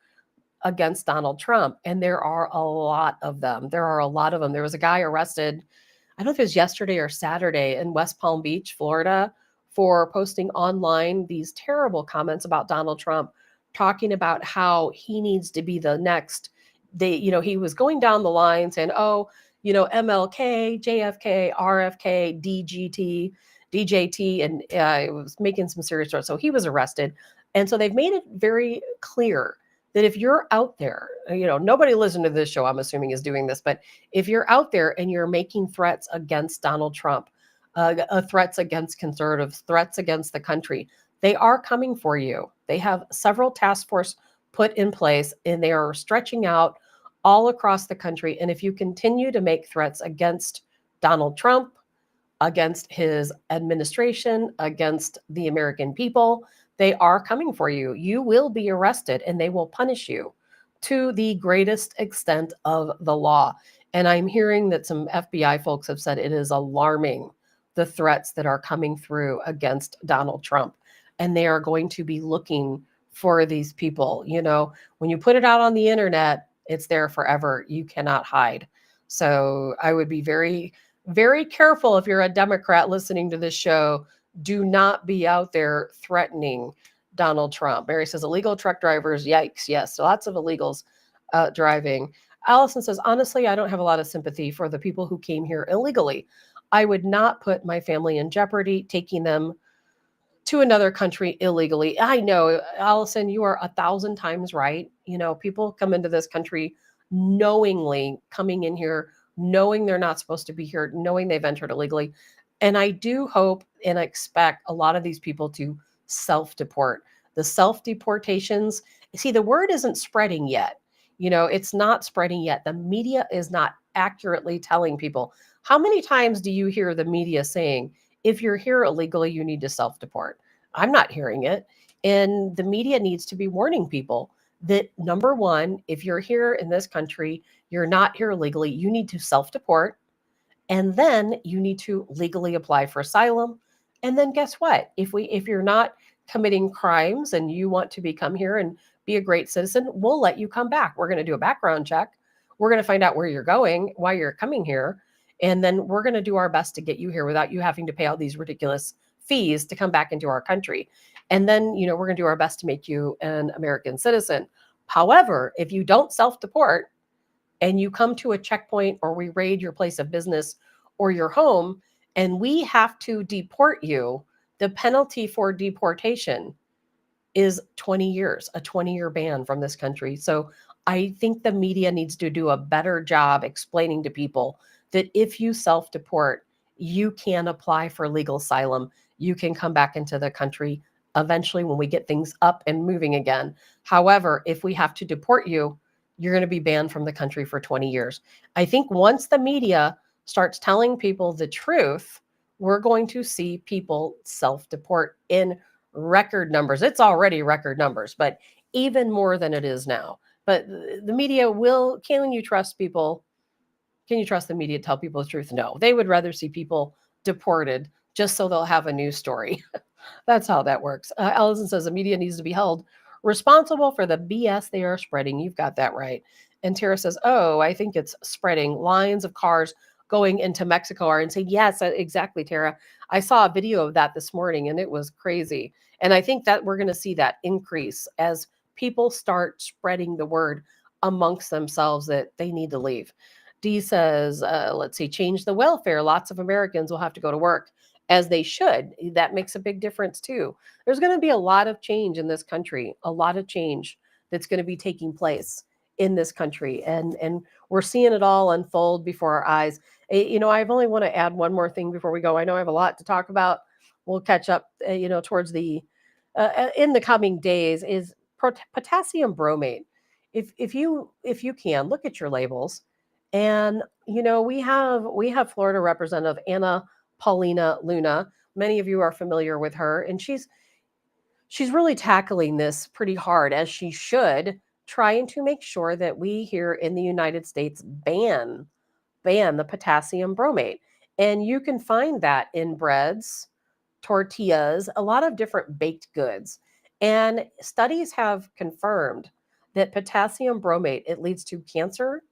against Donald Trump. And there are a lot of them. There was a guy arrested, I don't know if it was yesterday or Saturday, in West Palm Beach, Florida, for posting online these terrible comments about Donald Trump, talking about how he needs to be the next. He was going down the line saying, oh, MLK, JFK, RFK, DJT, and it was making some serious threats. So he was arrested. And so they've made it very clear that if you're out there, nobody listening to this show, I'm assuming, is doing this, but if you're out there and you're making threats against Donald Trump, threats against conservatives, threats against the country, they are coming for you. They have several task force put in place, and they are stretching out all across the country. And if you continue to make threats against Donald Trump, against his administration, against the American people, they are coming for you. You will be arrested and they will punish you to the greatest extent of the law. And I'm hearing that some FBI folks have said it is alarming, the threats that are coming through against Donald Trump. And they are going to be looking for these people. When you put it out on the internet, it's there forever. You cannot hide. So I would be very, very careful if you're a Democrat listening to this show. Do not be out there threatening Donald Trump. Mary says illegal truck drivers. Yikes. Yes. So lots of illegals driving. Allison says, honestly, I don't have a lot of sympathy for the people who came here illegally. I would not put my family in jeopardy taking them to another country illegally. I know, Allison, you are 1,000 times right. People come into this country knowingly coming in here, knowing they're not supposed to be here, knowing they've entered illegally. And I do hope and expect a lot of these people to self deport. The self deportations, see, the word isn't spreading yet. It's not spreading yet. The media is not accurately telling people. How many times do you hear the media saying, if you're here illegally, you need to self deport? I'm not hearing it. And the media needs to be warning people that number one, if you're here in this country, you're not here illegally, you need to self deport, and then you need to legally apply for asylum. And then guess what? If you're not committing crimes and you want to become here and be a great citizen, we'll let you come back. We're going to do a background check. We're going to find out where you're going, why you're coming here, and then we're going to do our best to get you here without you having to pay all these ridiculous fees to come back into our country. And then, we're going to do our best to make you an American citizen. However, if you don't self-deport, and you come to a checkpoint or we raid your place of business or your home and we have to deport you, the penalty for deportation is 20 years, a 20-year ban from this country. So I think the media needs to do a better job explaining to people that if you self-deport, you can apply for legal asylum. You can come back into the country eventually when we get things up and moving again. However, if we have to deport you, you're going to be banned from the country for 20 years. I think once the media starts telling people the truth, we're going to see people self-deport in record numbers. It's already record numbers, but even more than it is now. But the media can you trust people? Can you trust the media to tell people the truth? No. They would rather see people deported just so they'll have a news story. That's how that works. Allison says the media needs to be held responsible for the BS they are spreading. You've got that right. And Tara says, oh, I think it's spreading. Lines of cars going into Mexico are and say, yes, exactly, Tara. I saw a video of that this morning and it was crazy. And I think that we're going to see that increase as people start spreading the word amongst themselves that they need to leave. Dee says, let's see, change the welfare. Lots of Americans will have to go to work as they should. That makes a big difference too. There's going to be a lot of change in this country, a lot of change that's going to be taking place in this country. And we're seeing it all unfold before our eyes. I've only want to add one more thing before we go. I know I have a lot to talk about. We'll catch up, towards in the coming days is potassium bromate. If you can look at your labels, and we have Florida Representative Anna Paulina Luna. Many of you are familiar with her, and she's really tackling this pretty hard, as she should, trying to make sure that we here in the United States ban the potassium bromate. And you can find that in breads, tortillas, a lot of different baked goods. And studies have confirmed that potassium bromate, it leads to cancer,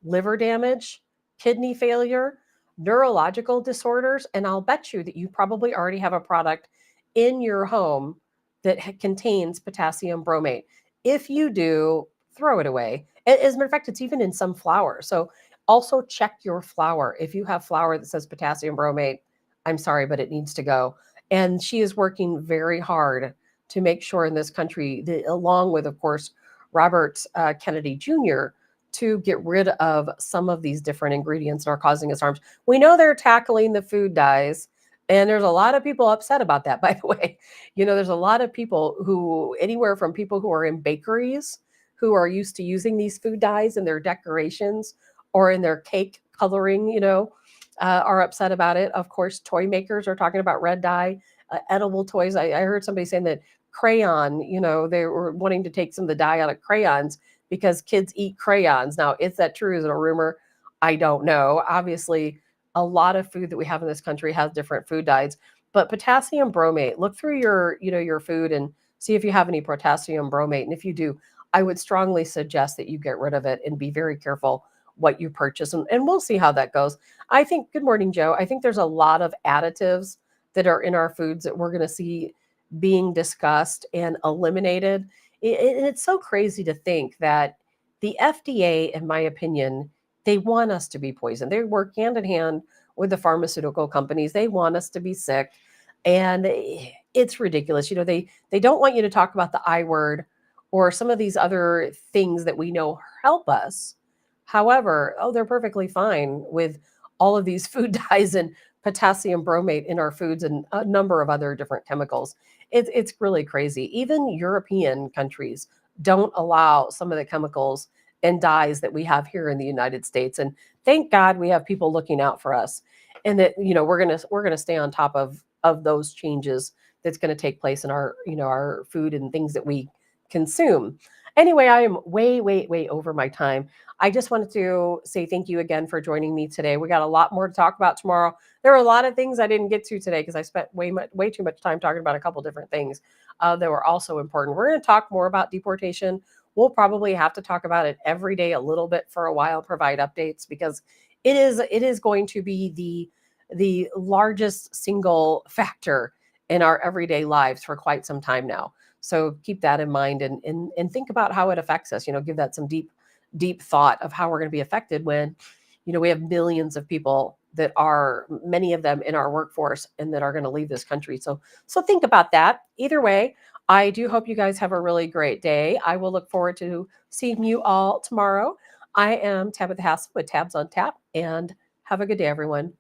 liver damage, kidney failure, neurological disorders, and I'll bet you that you probably already have a product in your home that contains potassium bromate. If you do, throw it away. As a matter of fact, it's even in some flour. So also check your flour. If you have flour that says potassium bromate, I'm sorry, but it needs to go. And she is working very hard to make sure in this country, along with, of course, Robert Kennedy Jr., to get rid of some of these different ingredients that are causing us harms. We know they're tackling the food dyes, and there's a lot of people upset about that, by the way. There's a lot of people who, anywhere from people who are in bakeries, who are used to using these food dyes in their decorations or in their cake coloring, are upset about it. Of course, toy makers are talking about red dye, edible toys. I heard somebody saying that crayon, they were wanting to take some of the dye out of crayons because kids eat crayons. Now, is that true? Is it a rumor? I don't know. Obviously, a lot of food that we have in this country has different food dyes, but potassium bromate, look through your food and see if you have any potassium bromate. And if you do, I would strongly suggest that you get rid of it and be very careful what you purchase. And we'll see how that goes. I think, good morning, Joe. I think there's a lot of additives that are in our foods that we're going to see being discussed and eliminated. And it's so crazy to think that the FDA, in my opinion, they want us to be poisoned. They work hand in hand with the pharmaceutical companies. They want us to be sick. And it's ridiculous. They don't want you to talk about the I word or some of these other things that we know help us. However, they're perfectly fine with all of these food dyes and potassium bromate in our foods and a number of other different chemicals. It's really crazy. Even European countries don't allow some of the chemicals and dyes that we have here in the United States. And thank God we have people looking out for us, and that we're gonna stay on top of those changes that's going to take place in our our food and things that we consume. Anyway, I am way over my time. I just wanted to say thank you again for joining me today. We got a lot more to talk about tomorrow. There are a lot of things I didn't get to today because I spent way too much time talking about a couple different things that were also important. We're going to talk more about deportation. We'll probably have to talk about it every day a little bit for a while, provide updates, because it is going to be the largest single factor in our everyday lives for quite some time now. So keep that in mind, and think about how it affects us. Give that some deep thought of how we're going to be affected when we have millions of people that are, many of them in our workforce, and that are going to leave this country. So think about that. Either way, I do hope you guys have a really great day. I will look forward to seeing you all tomorrow. I am Tabitha Hassell with Tabs on Tap, and have a good day, everyone.